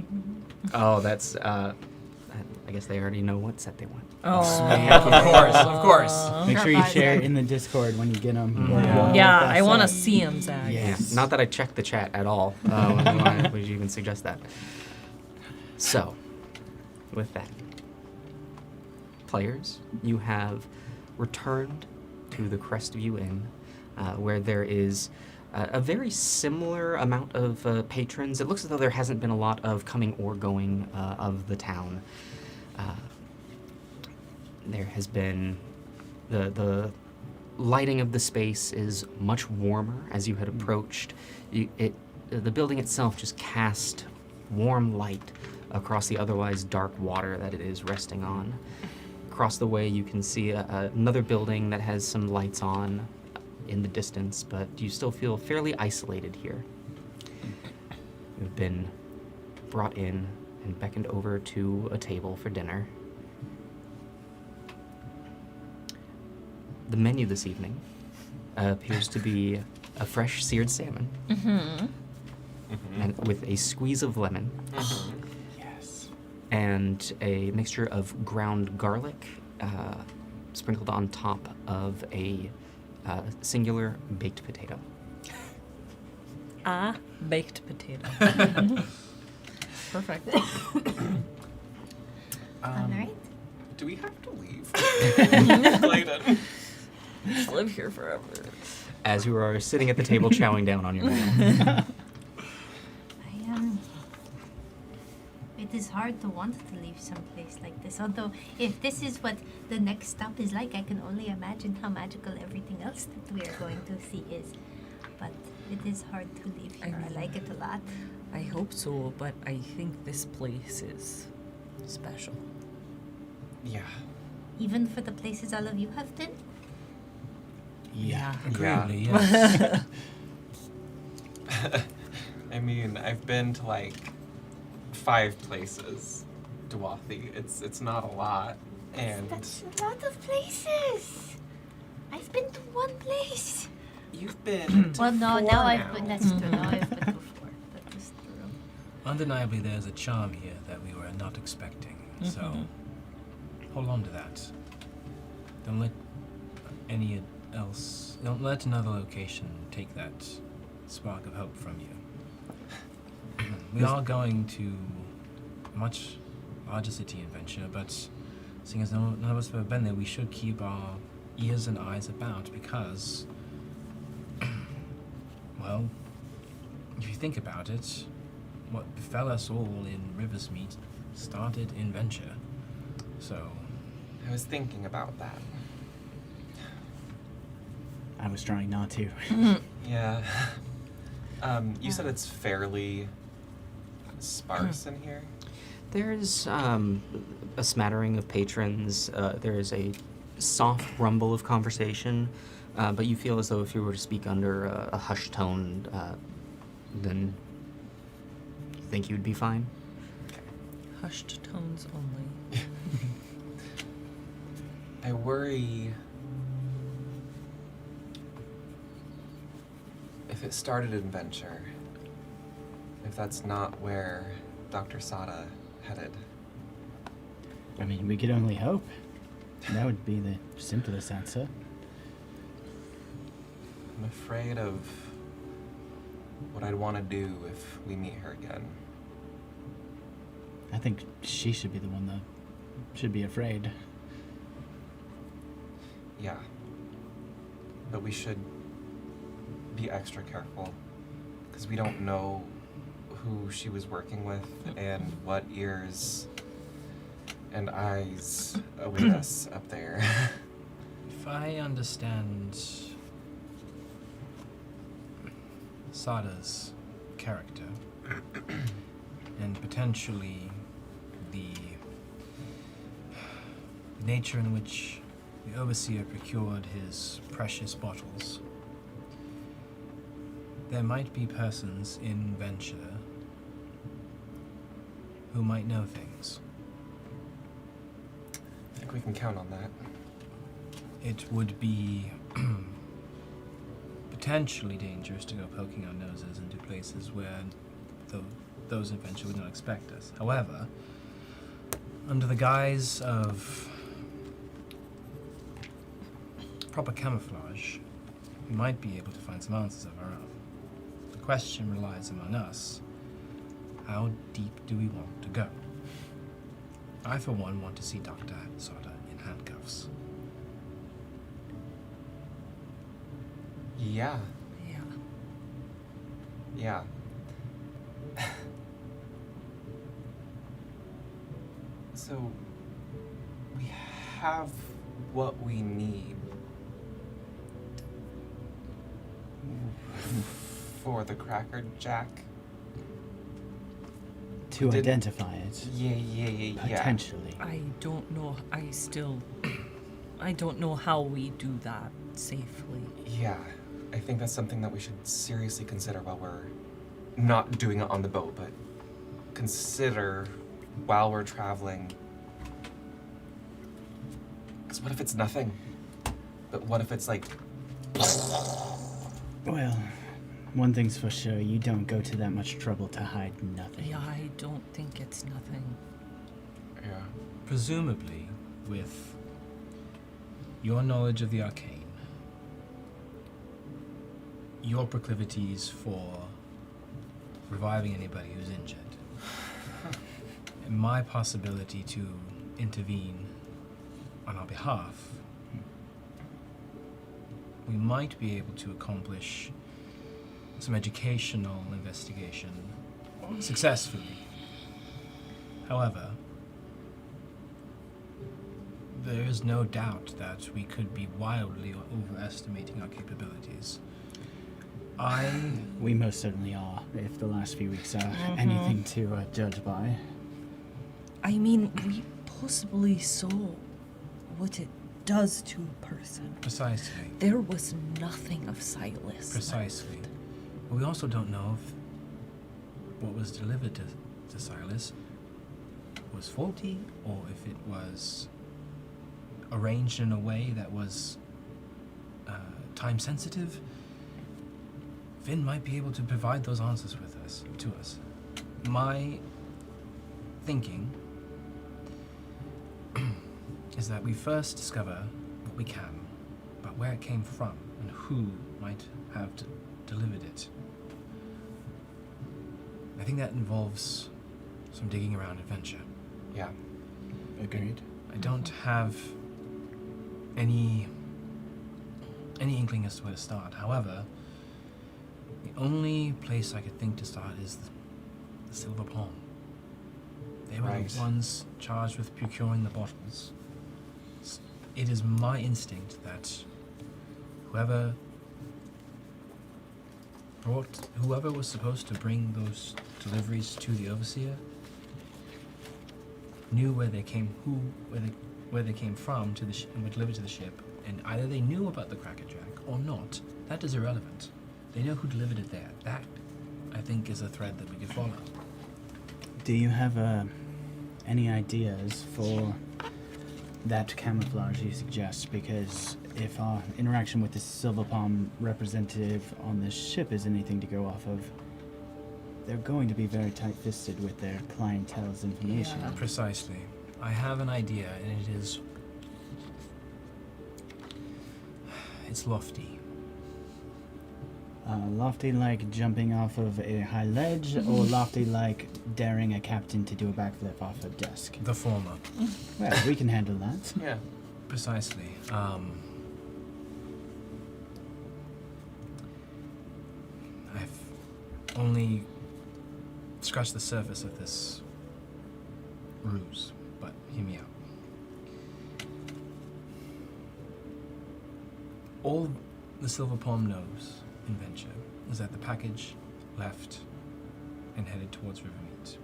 Oh, that's. I guess they already know what set they want.
Oh.
Of course.
Make sure you share it in the Discord when you get them.
Yeah, I want to see him, Zach.
Yeah. Yes.
Not that I checked the chat at all. Why would you even suggest that? So, with that, players, you have returned to the Crestview Inn, where there is a very similar amount of patrons. It looks as though there hasn't been a lot of coming or going of the town. There has been the lighting of the space is much warmer as you had approached. The building itself just cast warm light across the otherwise dark water that it is resting on. Across the way, you can see another building that has some lights on in the distance, but you still feel fairly isolated here. You've been brought in and beckoned over to a table for dinner. The menu this evening appears to be a fresh seared salmon, and with a squeeze of lemon,
Yes.
and a mixture of ground garlic sprinkled on top of a singular baked potato.
Baked potato.
Perfect.
All right.
Do we have to leave? Clayton.
Just live here forever.
As you are sitting at the table chowing down on your meal.
It is hard to want to leave someplace like this. Although, if this is what the next stop is like, I can only imagine how magical everything else that we are going to see is. But it is hard to leave here. I like it a lot.
I hope so, but I think this place is special.
Yeah.
Even for the places all of you have been.
Yeah.
Agreeably, yes.
I mean, I've been to like 5 places, Dwathi. It's not a lot, and
That's a lot of places. I've been to one place.
you've been. To
Well, no,
4
now I've been. That's true. Now I've been to 4. That is true.
Undeniably, there's a charm here that we were not expecting. So, hold on to that. Don't let don't let another location take that spark of hope from you. We are going to a much larger city adventure, but seeing as none of us have ever been there, we should keep our ears and eyes about because, well, if you think about it, what befell us all in Riversmeet started in Venture. So,
I was thinking about that.
I was trying not to.
Yeah. You said it's fairly sparse in here.
There's a smattering of patrons. There is a soft rumble of conversation, but you feel as though if you were to speak under a hushed tone, then you think you would be fine.
Hushed tones only.
I worry if it started in Venture, if that's not where Dr. Sada headed.
I mean, we could only hope. That would be the simplest answer.
I'm afraid of what I'd want to do if we meet her again.
I think she should be the one that should be afraid.
Yeah. But we should be extra careful, because we don't know who she was working with and what ears and eyes await us up there.
if I understand Sada's character and potentially the nature in which the Overseer procured his precious bottles, there might be persons in Venture who might know things.
I think we can count on that.
It would be potentially dangerous to go poking our noses into places where those in Venture would not expect us. However, under the guise of proper camouflage, we might be able to find some answers of our own. The question relies among us: how deep do we want to go? I, for one, want to see Dr. Sada in handcuffs.
Yeah.
Yeah.
Yeah. So, we have what we need for the Cracker Jack.
To
Did-
identify it.
Yeah.
Potentially.
I don't know. I don't know how we do that safely.
Yeah, I think that's something that we should seriously consider while we're not doing it on the boat, but consider while we're traveling. Because what if it's nothing? But what if it's like
Well, one thing's for sure, you don't go to that much trouble to hide nothing.
Yeah, I don't think it's nothing.
Yeah.
Presumably, with your knowledge of the arcane, your proclivities for reviving anybody who's injured, and my possibility to intervene on our behalf, we might be able to accomplish some educational investigation successfully. However, there is no doubt that we could be wildly overestimating our capabilities.
We most certainly are, if the last few weeks are anything to judge by.
I mean, we possibly saw what it does to a person.
Precisely.
There was nothing of Silas.
Precisely. But we also don't know if what was delivered to Silas was faulty, or if it was arranged in a way that was time sensitive. Finn might be able to provide those answers to us. My thinking is that we first discover what we can about where it came from and who might have delivered it. I think that involves some digging around adventure.
Yeah.
Agreed.
I don't have any inkling as to where to start. However, the only place I could think to start is the Silver Palm. They were
Right.
the ones charged with procuring the bottles. It is my instinct that whoever was supposed to bring those deliveries to the Overseer knew where they came from to the and were delivered to the ship, and either they knew about the Crackerjack or not. That is irrelevant. They know who delivered it there. That, I think, is a thread that we could follow.
Do you have any ideas for that camouflage you suggest? Because if our interaction with the Silver Palm representative on this ship is anything to go off of, they're going to be very tight-fisted with their clientele's information.
Yeah.
Precisely. I have an idea, and it is... it's lofty.
Lofty like jumping off of a high ledge, or lofty like daring a captain to do a backflip off a desk?
The former.
Well, we can handle that.
Yeah.
Precisely. I've only scratched the surface of this ruse, but hear me out. All the Silver Palm knows in Venture is that the package left and headed towards Rivermeet.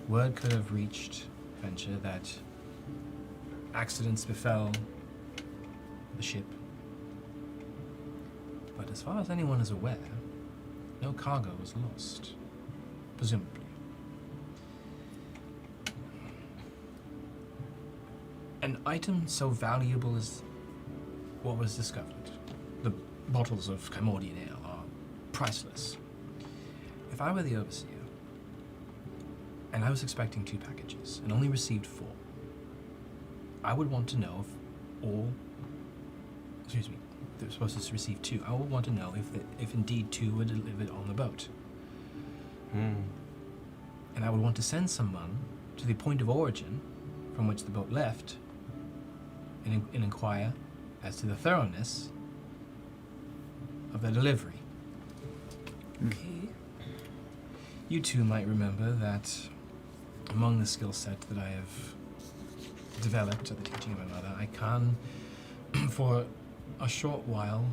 Word could have reached Venture that accidents befell the ship. But as far as anyone is aware, no cargo was lost, presumably. An item so valuable as what was discovered, the bottles of Cymordian ale, are priceless. If I were the Overseer, and I was expecting 2 packages, and only received 4, I would want to know they were supposed to receive 2. I would want to know if indeed 2 were delivered on the boat. And I would want to send someone to the point of origin from which the boat left and inquire as to the thoroughness of the delivery.
Okay.
You two might remember that among the skill set that I have developed at the teaching of my mother, I can, for a short while,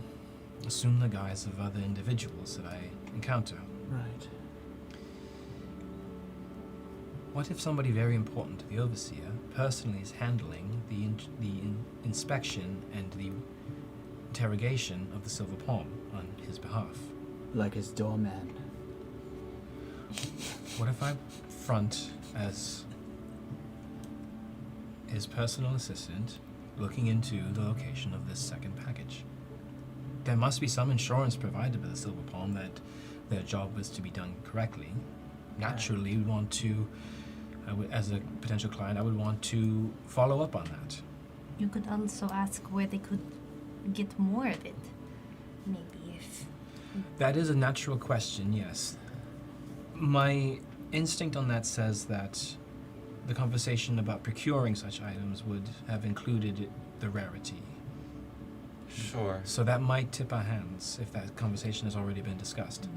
assume the guise of other individuals that I encounter.
Right.
What if somebody very important to the Overseer personally is handling the inspection and the interrogation of the Silver Palm on his behalf?
Like his doorman.
What if I front as his personal assistant looking into the location of this second package? there must be some insurance provided by the Silver Palm that their job was to be done correctly. Naturally, we want to, as a potential client, I would want to follow up on that.
You could also ask where they could get more of it. Maybe if...
That is a natural question, yes. My instinct on that says that the conversation about procuring such items would have included the rarity.
Sure.
So that might tip our hands if that conversation has already been discussed.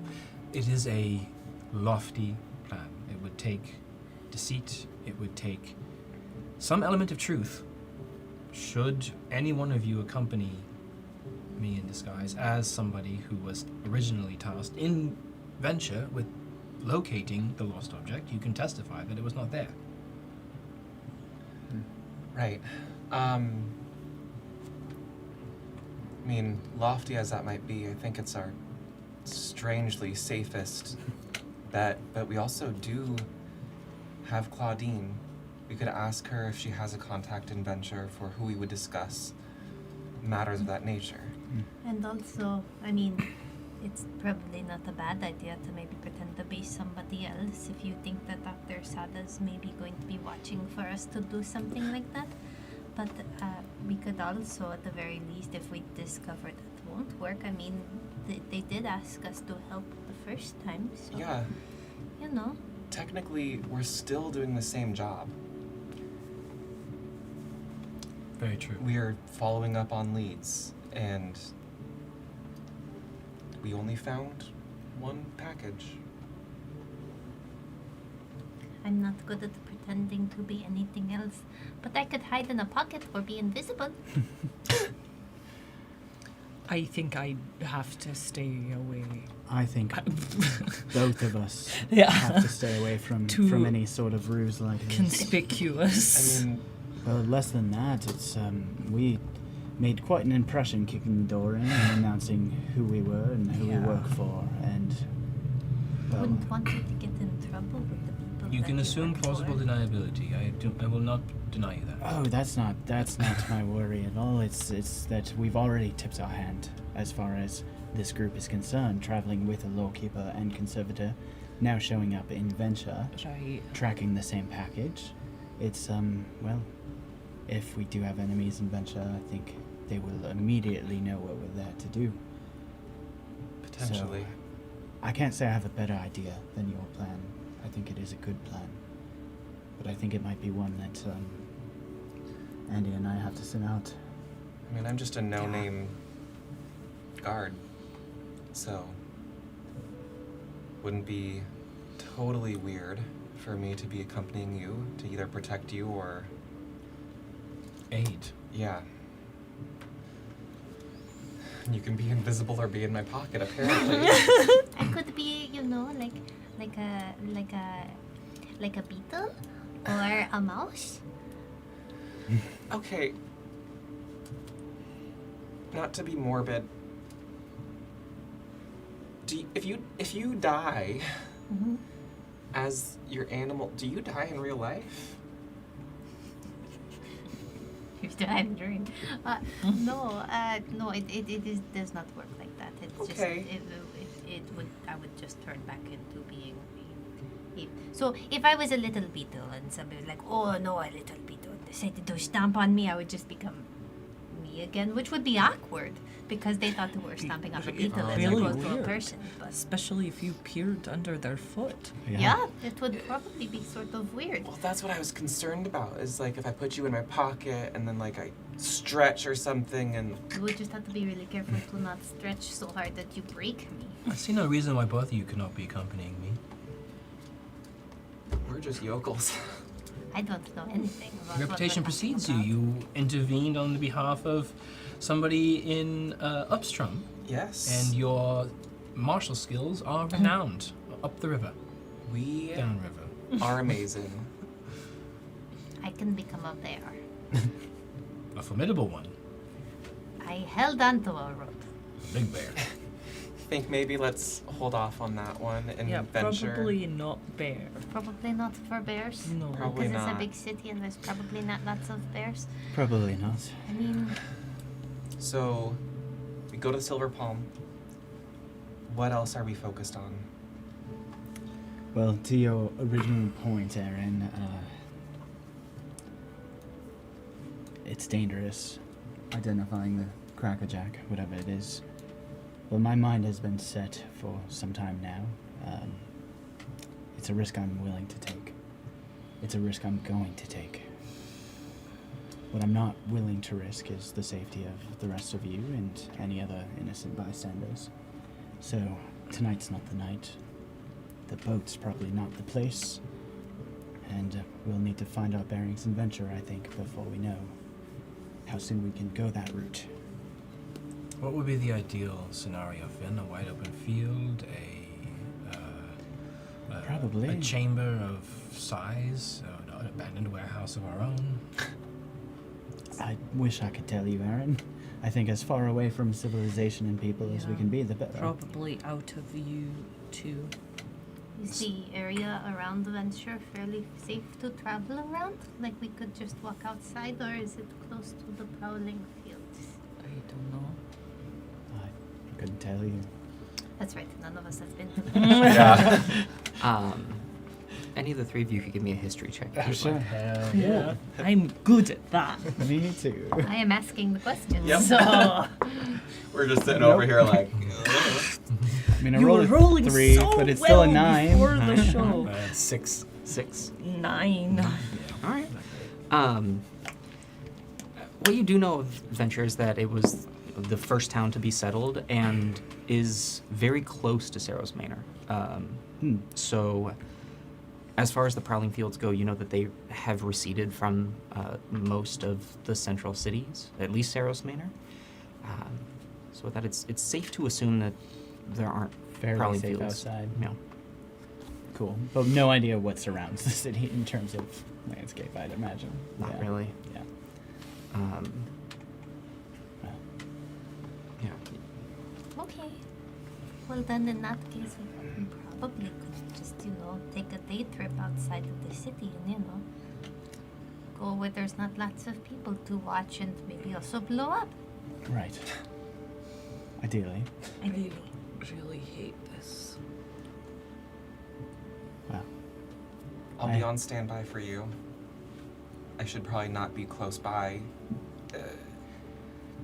It is a lofty plan. It would take deceit. It would take some element of truth. Should any one of you accompany me in disguise as somebody who was originally tasked in venture with locating the lost object, you can testify that it was not there.
Right. I mean, lofty as that might be, I think it's our strangely safest bet, but we also do have Claudine. We could ask her if she has a contact in Venture for who we would discuss matters of that nature.
And also, I mean, it's probably not a bad idea to maybe pretend to be somebody else if you think that Dr. Sada's maybe going to be watching for us to do something like that. But we could also, at the very least, if we discover that won't work, I mean, they did ask us to help the first time, so,
Yeah,
you know.
technically, we're still doing the same job.
Very true.
We are following up on leads, and we only found one package.
I'm not good at pretending to be anything else, but I could hide in a pocket or be invisible.
I think I have to stay away.
I think both of us
Yeah.
have to stay away from any sort of ruse like this.
Conspicuous.
I mean,
Well, less than that, it's we made quite an impression kicking the door in and announcing who we were and who we work for, and well,
Wouldn't want you to get in trouble with the people.
You
that
can assume
work
plausible
for.
deniability. I will not deny you that.
oh, that's not my worry at all. It's that we've already tipped our hand as far as this group is concerned, traveling with a lawkeeper and conservator, now showing up in Venture,
Right.
tracking the same package. It's well, if we do have enemies in Venture, I think they will immediately know what we're there to do.
potentially.
So, I can't say I have a better idea than your plan. I think it is a good plan. But I think it might be one that Andy and I have to send out.
I mean, I'm just a no-name guard, so wouldn't be totally weird for me to be accompanying you to either protect you or,
Aid.
yeah. You can be invisible or be in my pocket, apparently.
I could be, you know, like a beetle or a mouse.
Okay. Not to be morbid. If you die
Mm-hmm.
as your animal, do you die in real life?
You die in dream. No, it does not work like that. It's
Okay.
just I would just turn back into being me. So if I was a little beetle and somebody was like, oh no, a little beetle, decided to stomp on me, I would just become me again, which would be awkward because they thought they were stomping on a beetle as
really
opposed to a
weird.
person. But
Especially if you peered under their foot.
yeah, it would probably be sort of weird.
Well, that's what I was concerned about. Is like if I put you in my pocket and then like I stretch or something and
You would just have to be really careful to not stretch so hard that you break me.
I see no reason why both of you could not be accompanying me.
we're just yokels.
I don't know anything about
Reputation
what we're talking
precedes you.
about.
You intervened on the behalf of somebody in Upstrom,
Yes.
and your martial skills are renowned up the river,
we
downriver.
are amazing.
I can become a bear.
A formidable one.
I held onto a rope.
A big bear.
Think maybe let's hold off on that one and
Yeah,
venture.
probably not bear.
Probably not for bears.
No.
Probably
Because it's a
not.
big city and there's probably not lots of bears.
Probably not.
I mean,
So we We go to Silver Palm. What else are we focused on?
Well, to your original point, Aaron, it's dangerous identifying the crackerjack, whatever it is. Well, my mind has been set for some time now. It's a risk I'm willing to take. It's a risk I'm going to take. What I'm not willing to risk is the safety of the rest of you and any other innocent bystanders. So, tonight's not the night. The boat's probably not the place. And we'll need to find our bearings and venture, I think, before we know how soon we can go that route.
What would be the ideal scenario, Finn? A wide open field,
Probably.
a chamber of size, an abandoned warehouse of our own.
I wish I could tell you, Aaron. I think as far away from civilization and people as we can be, the better.
Probably out of view too.
Is the area around the venture fairly safe to travel around? Like we could just walk outside, or is it close to the prowling fields?
I don't know.
I couldn't tell you.
That's right, none of us have been.
Yeah.
Any of the three of you could give me a history check.
Oh, sure.
Hell yeah.
I'm good at that.
Me too.
I am asking the questions.
Yep.
So
We're just sitting over here like,
I mean, I
You were
rolled
rolling
a 3,
so
but it's
well
still a 9.
before the show.
6.
6.
9.
All right. What you do know of Venture is that it was the first town to be settled and is very close to Saros Manor. So, as far as the prowling fields go, you know that they have receded from most of the central cities, at least Saros Manor. So that it's safe to assume that there aren't
Fairly
prowling
safe
fields.
outside.
No.
Cool. But no idea what surrounds the city in terms of landscape, I'd imagine.
Not
Yeah.
really.
Yeah.
Well. Yeah.
okay. Well then, in that case, we probably could just, take a day trip outside of the city and, go where there's not lots of people to watch and maybe also blow up.
Right. Ideally.
I really hate this.
Well,
I'll be on standby for you. I should probably not be close by.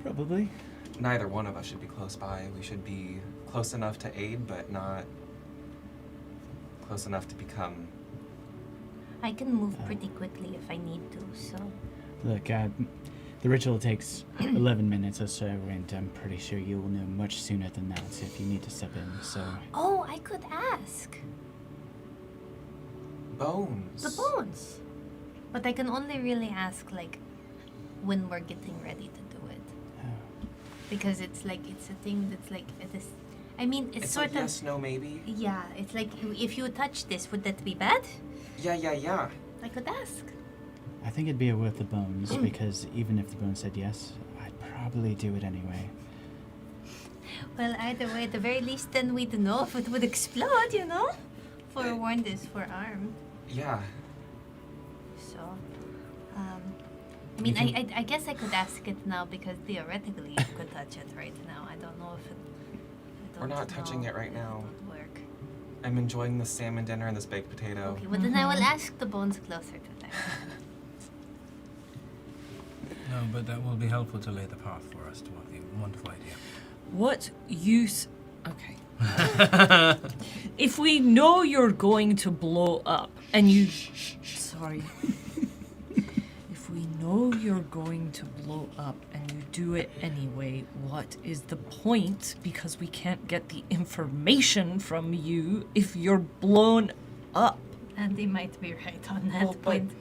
probably.
Neither one of us should be close by. We should be close enough to aid, but not close enough to become...
I can move pretty quickly if I need to, so...
Look, the ritual takes 11 minutes or so, and I'm pretty sure you will know much sooner than that if you need to step in, so...
Oh, I could ask.
Bones.
The bones. But I can only really ask, when we're getting ready to do it.
Oh.
Because it's a thing that's it is... I mean, it's sort
a yes, no, maybe.
Yeah, it's like, if you touch this, would that be bad?
Yeah.
I could ask.
I think it'd be worth the bones, because even if the bones said yes, I'd probably do it anyway.
Well, either way, at the very least, then we'd know if it would explode, Forewarned is forearmed.
Yeah.
So, I mean, I guess I could ask it now, because theoretically you could touch it right now. I don't know if it...
We're not touching
know
it right
if
now.
would work.
I'm enjoying the salmon dinner and this baked potato.
Okay, well then I will ask the bones closer to them.
No, but that will be helpful to lay the path for us to what the wonderful idea.
What use... Okay. If we know you're going to blow up and you... Sorry. If we know you're going to blow up and you do it anyway, what is the point? Because we can't get the information from you if you're blown up.
And they might be right on that
Well, but-
point.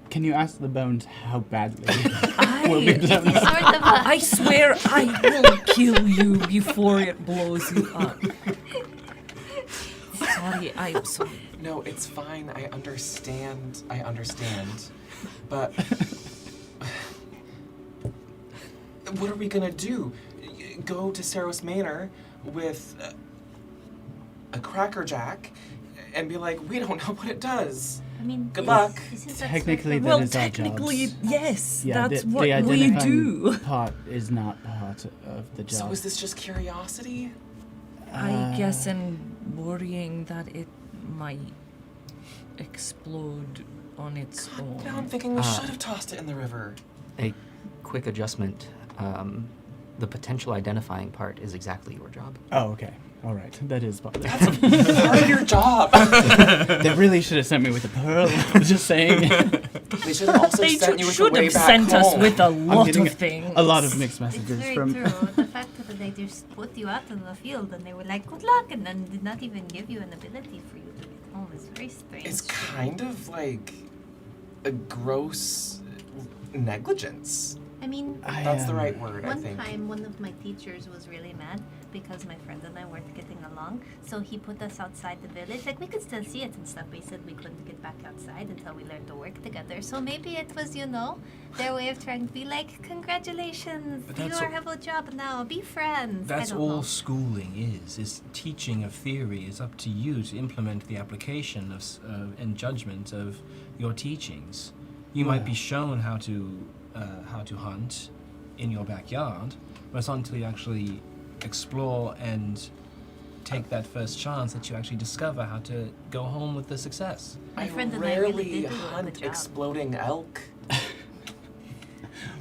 Can you ask the bones how badly will be blown
It's
up?
sort of a...
I swear I will kill you before it blows you up. Sorry, I'm sorry.
No, it's fine. I understand. But what are we gonna do? Go to Saros Manor with a crackerjack and be like, we don't know what it does.
I mean,
Good luck.
Isn't that
Technically,
sort
that
of-
Well,
is our
technically,
jobs.
yes,
Yeah,
that's
the
what we
identifying
do.
part is not part of the job.
So is this just curiosity?
I guess in worrying that it might explode on its own.
Now I'm thinking we should have tossed it in the river.
A quick adjustment. The potential identifying part is exactly your job.
Oh, okay. All right. That is part
Part of your job.
They really should have sent me with a pearl. I'm just saying.
They should have also
They
sent you with
should
the way
have
back
sent us
home.
with a lot
getting
of things.
a lot of mixed
It's
messages
very
from.
true. The fact that they just put you out in the field and they were like, good luck, and then did not even give you an ability for you to get home is very strange.
It's kind of like a gross negligence.
I mean,
That's the right word, I
one
think.
time one of my teachers was really mad because my friend and I weren't getting along. So he put us outside the village. Like, we could still see it and stuff. But he said we couldn't get back outside until we learned to work together. So maybe it was, their way of trying to be like, congratulations,
But
you
that's
have a job now, be friends.
That's
I don't
all
know.
schooling is teaching of theory. It's up to you to implement the application of and judgment of your teachings. You might be shown how to hunt in your backyard, but it's not until you actually explore and take that first chance that you actually discover how to go home with the success.
My friend and I
rarely
really did do a good
hunt
job.
exploding elk.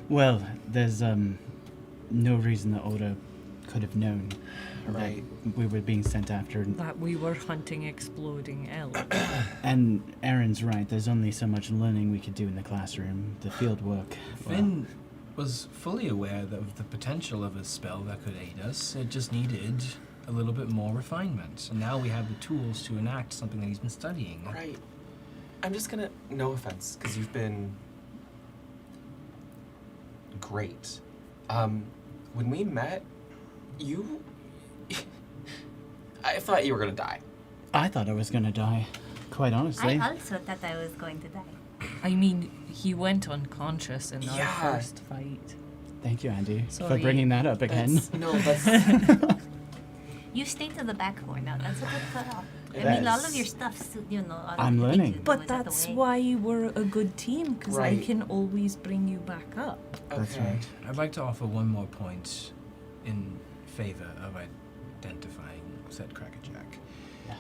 Well, there's no reason the Order could have known
Right.
that we were being sent after.
That we were hunting exploding elk.
And Aaron's right. There's only so much learning we could do in the classroom. The field work.
Finn was fully aware of the potential of a spell that could aid us. It just needed a little bit more refinement. And now we have the tools to enact something that he's been studying.
Right. I'm just gonna, no offense, because you've been great. When we met, I thought you were gonna die.
I thought I was gonna die. Quite honestly.
I also thought I was going to die.
I mean, he went unconscious in our
Yeah.
first fight.
Thank you, Andy, for
Sorry.
bringing that up again.
That's
You stay to the back more now. That's a good call. I
That
mean, all
is-
of your stuff, all
I'm
of the things
learning.
you do
But
is out the
that's
way.
why we're a good team, because
Right.
I can always bring you back up.
That's
okay.
right.
I'd like to offer one more point in favor of identifying said crackerjack.
Yeah.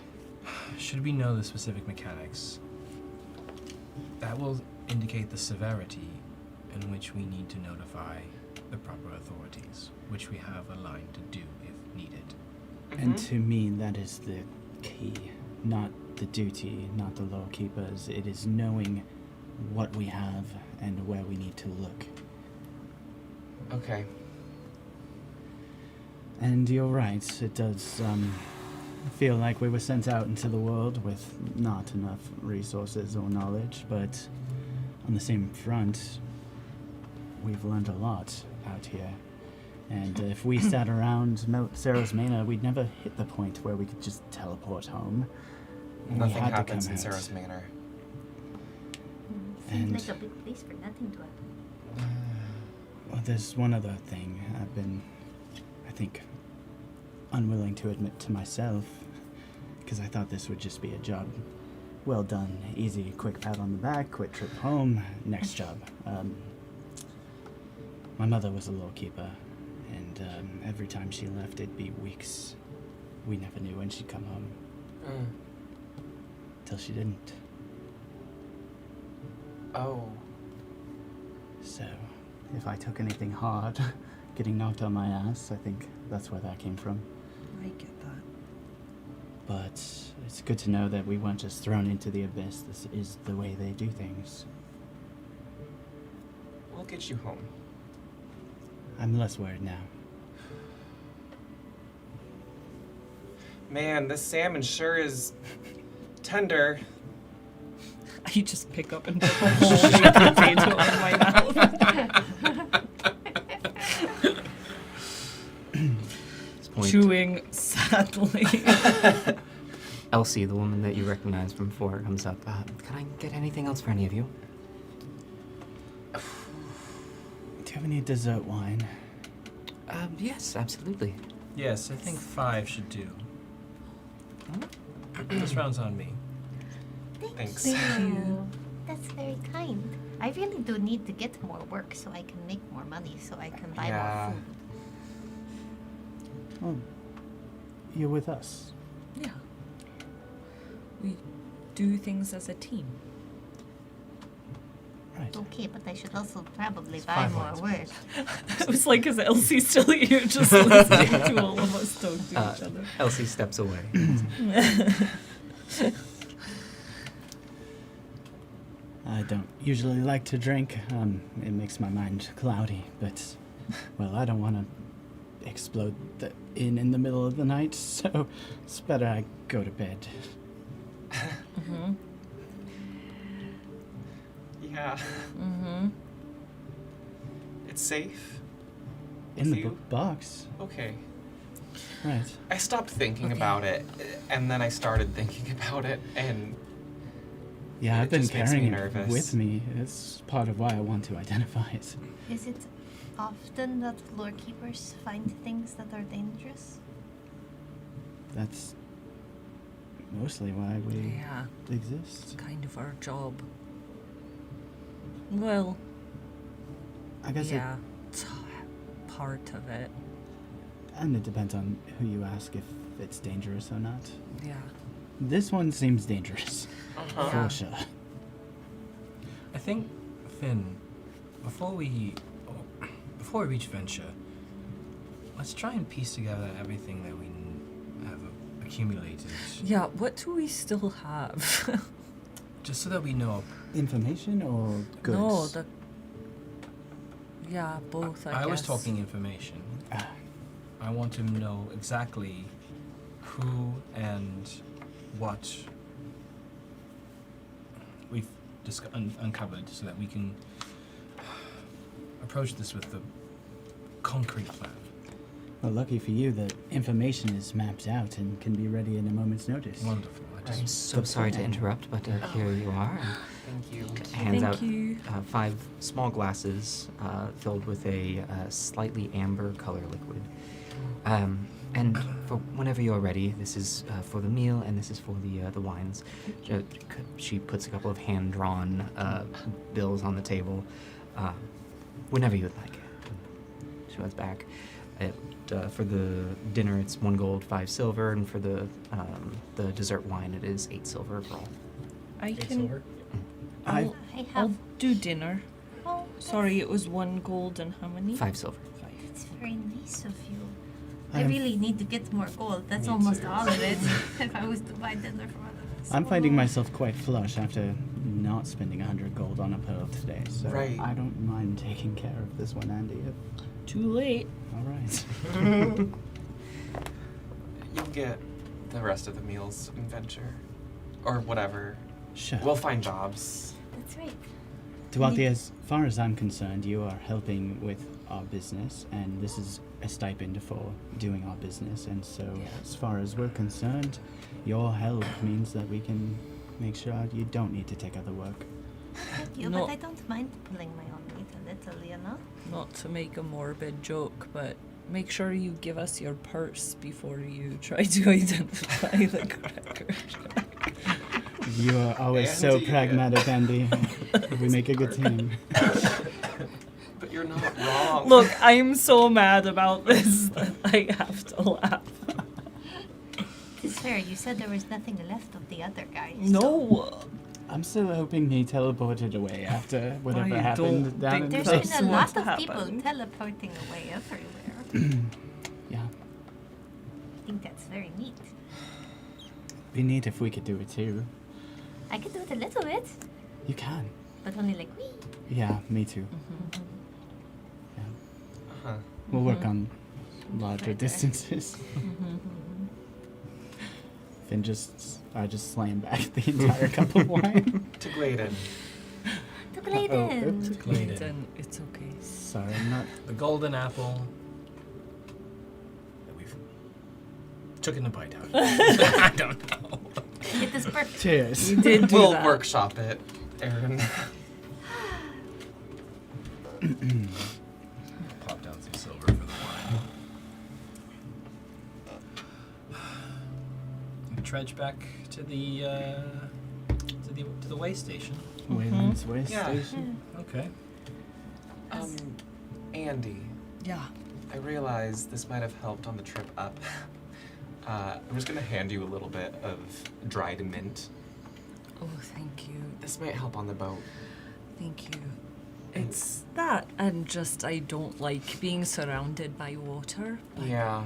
Should we know the specific mechanics, that will indicate the severity in which we need to notify the proper authorities, which we have a line to do if needed.
And to me, that is the key. Not the duty, not the law keepers. It is knowing what we have and where we need to look.
Okay.
And you're right, it does feel like we were sent out into the world with not enough resources or knowledge, but on the same front, we've learned a lot out here. And if we sat around Melos Machina, we'd never hit the point where we could just teleport home. We
Nothing
had to
happens
come
in
out.
Sarah's Manor.
Seems
And-
like a big place for nothing to happen.
Well, there's one other thing I've been, I think, unwilling to admit to myself, because I thought this would just be a job. Well done, easy, quick pat on the back, quick trip home, next job. My mother was a lawkeeper, and every time she left, it'd be weeks. We never knew when she'd come home, till she didn't.
Oh.
So, if I took anything hard, getting knocked on my ass, I think that's where that came from.
I get that.
But it's good to know that we weren't just thrown into the abyss. This is the way they do things.
We'll get you home.
I'm less worried now.
Man, this salmon sure is tender.
I just pick up and put a whole baked potato in my mouth.
This point,
Chewing sadly.
Elsie, the woman that you recognize from before, comes up. Can I get anything else for any of you?
Do you have any dessert wine?
Yes, absolutely.
Yes, I think 5 should do. This round's on me.
Thanks.
you. That's very kind. I really do need to get more work so I can make more money so I can buy
Yeah.
more food.
Well, you're with us.
Yeah. We do things as a team.
Right.
Okay, but I should also probably
It's
buy
5
more
lines.
work.
It was like, is Elsie still here just listening to all of us talk to each other?
Elsie steps away.
I don't usually like to drink. It makes my mind cloudy, but, well, I don't want to explode the inn in the middle of the night, so it's better I go to bed.
Mm-hmm.
Yeah.
Mm-hmm.
It's safe.
In the
You?
box.
Okay.
Right.
I stopped thinking about it, and then I started thinking about it, and
Yeah,
It
I've been
just makes me
carrying it
nervous.
with me. It's part of why I want to identify it.
Is it often that lore keepers find things that are dangerous?
That's mostly why we
Yeah,
exist.
it's kind of our job. Well,
I guess
yeah, it's part of it.
and it depends on who you ask if it's dangerous or not.
Yeah.
This one seems dangerous,
uh-huh.
Yeah.
for sure.
I think, Finn, before we reach Venture, let's try and piece together everything that we have accumulated,
Yeah, what do we still have?
just so that we know.
Information or goods?
No, the. Yeah, both, I
I was
guess.
talking information.
Ah,
I want to know exactly who and what we've uncovered so that we can approach this with the concrete plan.
well, lucky for you, the information is mapped out and can be ready in a moment's notice.
Wonderful. I
I'm
just,
so sorry to interrupt, but here you are.
Thank you.
Hands
Thank
out
you.
5 small glasses filled with a slightly amber color liquid. And for whenever you're ready, this is for the meal and this is for the wines. She puts a couple of hand-drawn bills on the table. Whenever you would like. She goes back. For the dinner, it's 1 gold, 5 silver, and for the dessert wine, it is 8 silver for all.
I can.
I
I have.
I'll do dinner.
Oh,
Sorry, it was 1 gold and how many?
5 silver.
that's very nice of you. I
I'm-
really need to get more gold. That's
Me
almost
too.
all of it. If I was to buy dinner for all of us.
I'm finding myself quite flush after not spending 100 gold on a pearl today, so
Right.
I don't mind taking care of this one, Andy.
Too late.
All right.
You'll get the rest of the meals in Venture. Or whatever.
Sure.
We'll find jobs.
That's right.
Duarte, as far as I'm concerned, you are helping with our business, and this is a stipend for doing our business. And so, as far as we're concerned, your help means that we can make sure you don't need to take other work.
Thank you,
No.
but I don't mind pulling my own weight a little, you know?
Not to make a morbid joke, but make sure you give us your purse before you try to identify the cracker.
You are always so
Andy.
pragmatic, Andy. We make a good team.
But you're not wrong.
Look, I'm so mad about this that I have to laugh.
It's fair. You said there was nothing left of the other guy. so-
No.
I'm still hoping he teleported away after whatever
I
happened
don't
down
think
in
There's
the
been
That's
a lot
what
of people
happened.
teleporting away everywhere.
Yeah.
I think that's very neat.
Be neat if we could do it too.
I could do it a little bit,
You can.
but only like wee.
Yeah, me too. Yeah.
Uh-huh.
We'll work on larger
Further.
distances. Finn I just slam back the entire cup of wine.
To Gladen.
To Gladen.
oops.
Gladen.
Then it's okay.
Sorry, I'm not.
The golden apple that we've taken a bite out of. I don't know.
It is perfect.
Cheers.
You did do
We'll
that.
workshop it, Aaron.
Pop down some silver for the wine. We trudge back to the to the way station.
Wayland's Way
Yeah.
Station.
Okay.
Andy,
Yeah.
I realize this might have helped on the trip up. I'm just gonna hand you a little bit of dried mint.
Oh, thank you.
This might help on the boat.
Thank you. It's that, and just I don't like being surrounded by water. But,
Yeah.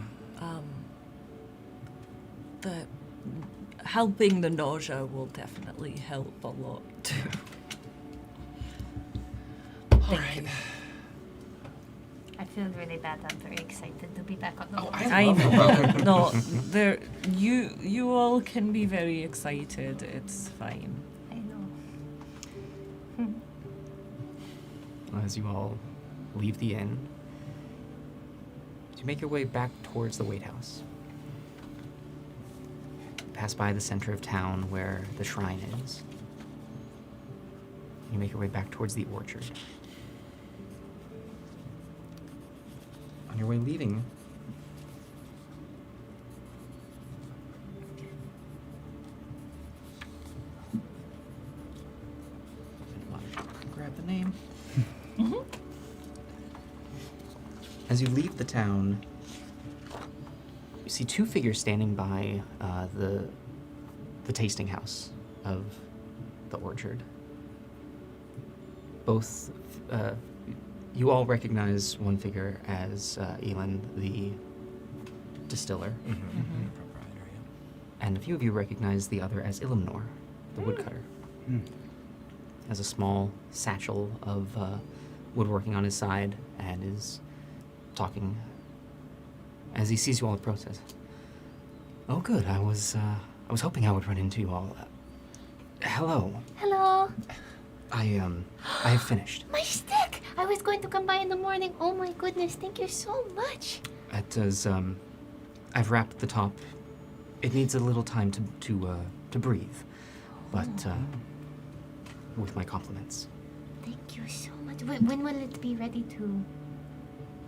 the helping the nausea will definitely help a lot too. Thank you.
I feel really bad. I'm very excited to be back on the boat.
I love the boat.
No, there. You all can be very excited. It's fine.
I know.
As you all leave the inn, you make your way back towards the Wait House. Pass by the center of town where the shrine is. You make your way back towards the orchard. On your way leaving, grab the name. As you leave the town, you see two figures standing by the tasting house of the orchard. Both, you all recognize one figure as Elin, the distiller,
Proprietor,
and a few of you recognize the other as Ilimnor, the woodcutter. Has a small satchel of woodworking on his side and is talking as he sees you all approach. Says, "Oh, good. I was hoping I would run into you all. Hello.
Hello.
I have finished.
My stick! I was going to come by in the morning. Oh my goodness, thank you so much.
It does. I've wrapped the top. It needs a little time to breathe, but with my compliments.
Thank you so much. When will it be ready to?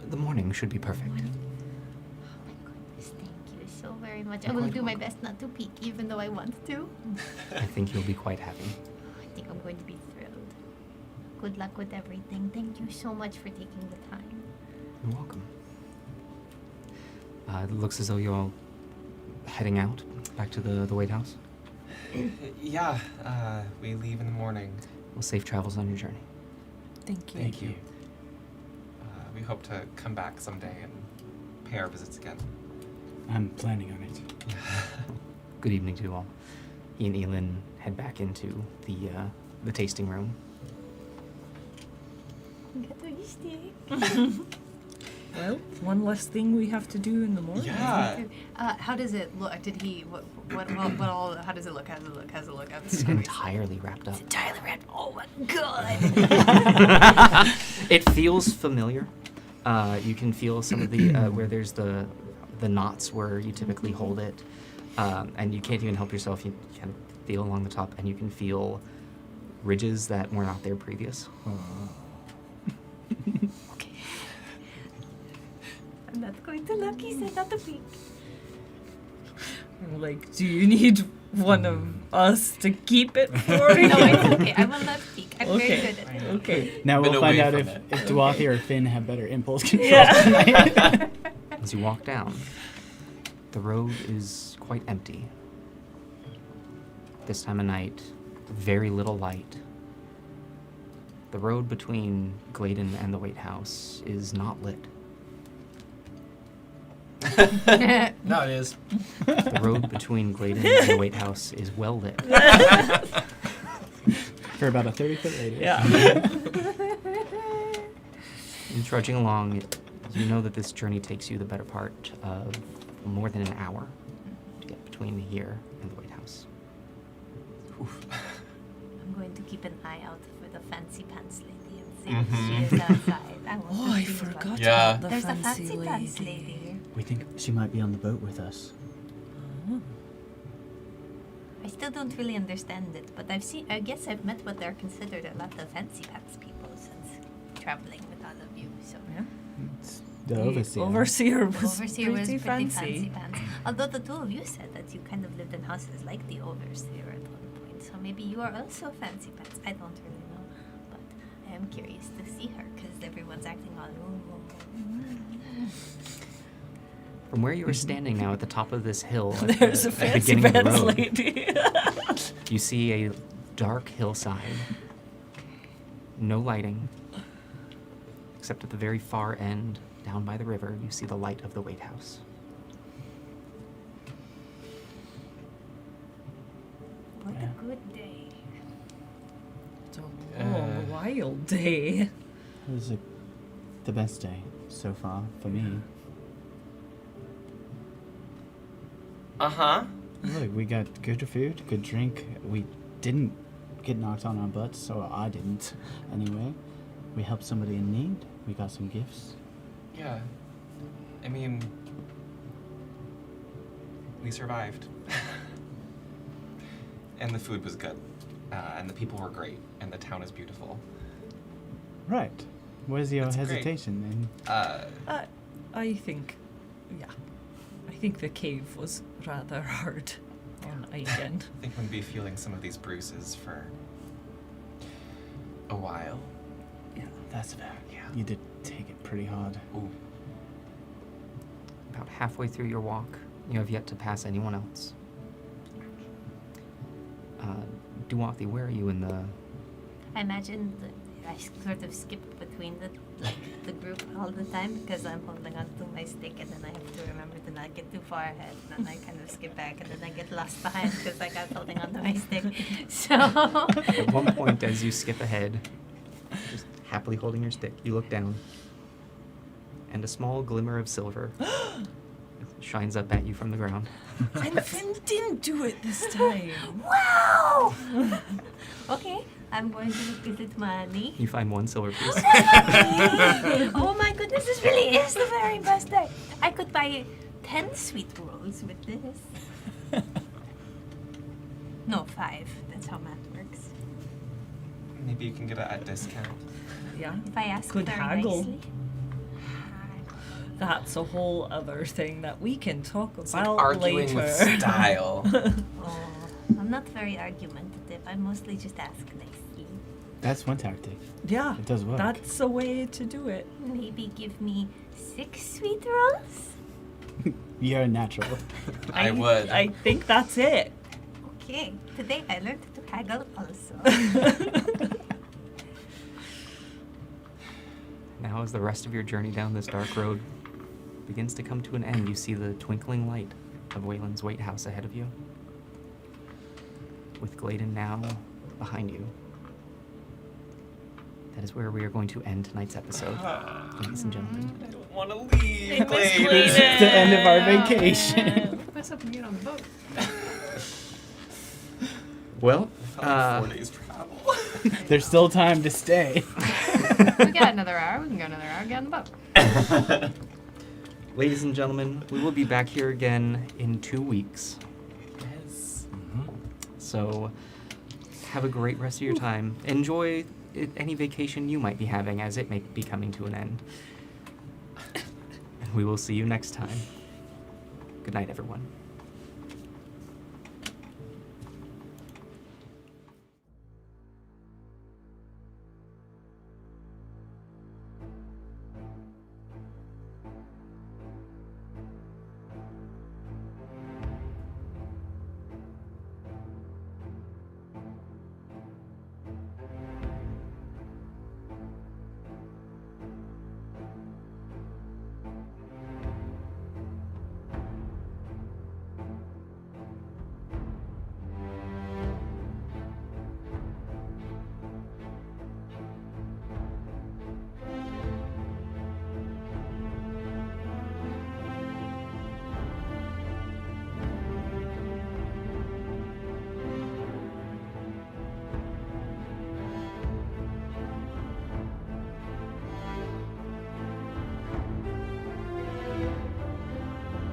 The morning should be perfect.
Oh my goodness, thank you so very much. I will do my best not to peek, even though I want to.
I think you'll be quite happy.
I think I'm going to be thrilled. Good luck with everything. Thank you so much for taking the time.
You're welcome. It looks as though you're all heading out back to the White House.
Yeah, we leave in the morning.
Well, safe travels on your journey.
Thank you.
Thank you. We hope to come back someday and pay our visits again.
I'm planning on it.
Good evening to you all. He and Elin head back into the tasting room.
Well, one less thing we have to do in the morning.
Yeah.
How does it look? Did he? What all? How does it look? How does it look? How does it look?
It's entirely wrapped up.
Tyler Red. Oh my god.
It feels familiar. You can feel some of the where there's the knots where you typically hold it, and you can't even help yourself. You can feel along the top, and you can feel ridges that were not there previous.
Okay. I'm not going to look. He said not to peek.
I'm like, do you need one of us to keep it for you?
No, it's okay. I will not peek. I'm
Okay.
very good at it.
Okay.
Now
Been
we'll find
away
out
from
if
it.
Dwathi or Finn have better impulse control
Yeah.
tonight.
As you walk down, the road is quite empty. This time of night, very little light. The road between Gladen and the White House is not lit.
No, it is.
The road between Gladen and the White House is well lit.
For about a 30-foot radius.
Yeah.
And trudging along, you know that this journey takes you the better part of more than an hour to get between here and the White House.
I'm going to keep an eye out for the fancy pants lady and see
Mhm.
if she is outside. I want
Oh,
to
I
see what-
forgot
Yeah.
about the
There's a
fancy
fancy pants lady.
We think she might be on the boat with us.
I still don't really understand it, but I guess I've met what are considered a lot of fancy pants people since traveling with all of you. So
Yeah.
It's the overseer.
Overseer was
overseer was
pretty
pretty
fancy.
pants. Although the two of you said that you kind of lived in houses like the overseer at one point, so maybe you are also fancy pants. I don't really know, but I am curious to see her because everyone's acting all.
From where you are standing now at the top of this hill, at
There's
the,
a
at the
fancy
beginning of the
pants
road,
lady.
you see a dark hillside. No lighting, except at the very far end, down by the river, you see the light of the Wait House.
What a good day.
It's a long, wild day.
It was the best day so far for me.
Uh-huh.
Look, we got good food, good drink. We didn't get knocked on our butts, so I didn't. Anyway, we helped somebody in need. We got some gifts.
Yeah. I mean, we survived. And the food was good. And the people were great. And the town is beautiful.
Right. Where's your
That's great.
hesitation then?
I think, yeah. I think the cave was rather hard on Aiken.
I think we'll be feeling some of these bruises for a while.
Yeah, that's fair.
Yeah.
You did take it pretty hard.
Ooh.
About halfway through your walk, you have yet to pass anyone else. Duathi, where are you in the...
I imagine that I sort of skip between the group all the time because I'm holding on to my stick and then I have to remember to not get too far ahead. And then I kind of skip back and then I get lost behind because I got holding on to my stick. So
At one point, as you skip ahead, just happily holding your stick, you look down, and a small glimmer of silver shines up at you from the ground.
And Finn didn't do it this time.
wow. Okay, I'm going to visit money.
You find one silver piece.
Oh my goodness, this really is the very best day. I could buy 10 sweet rolls with this. No, 5. That's how math works.
Maybe you can get a discount.
Yeah.
If I ask
Could
very
haggle.
nicely.
That's a whole other thing that we can talk
It's like
about
arguing
later.
with style.
Oh, I'm not very argumentative. I mostly just ask nicely.
That's one tactic.
Yeah.
It does work.
That's a way to do it.
Maybe give me 6 sweet rolls?
You're a natural.
I would.
I think that's it.
Okay, today I learned to haggle also.
Now, as the rest of your journey down this dark road begins to come to an end, you see the twinkling light of Wayland's Wait House ahead of you, with Gladen now behind you. That is where we are going to end tonight's episode, ladies and gentlemen.
I don't want to leave. Gladen.
It's the end of our vacation.
What's up with being on the boat?
Well,
Felt like 4 days travel.
There's still time to stay.
We got another hour. We can go another hour. Get on the boat.
ladies and gentlemen, we will be back here again in 2 weeks.
Yes.
So, have a great rest of your time. Enjoy any vacation you might be having, as it may be coming to an end. And we will see you next time. Good night, everyone.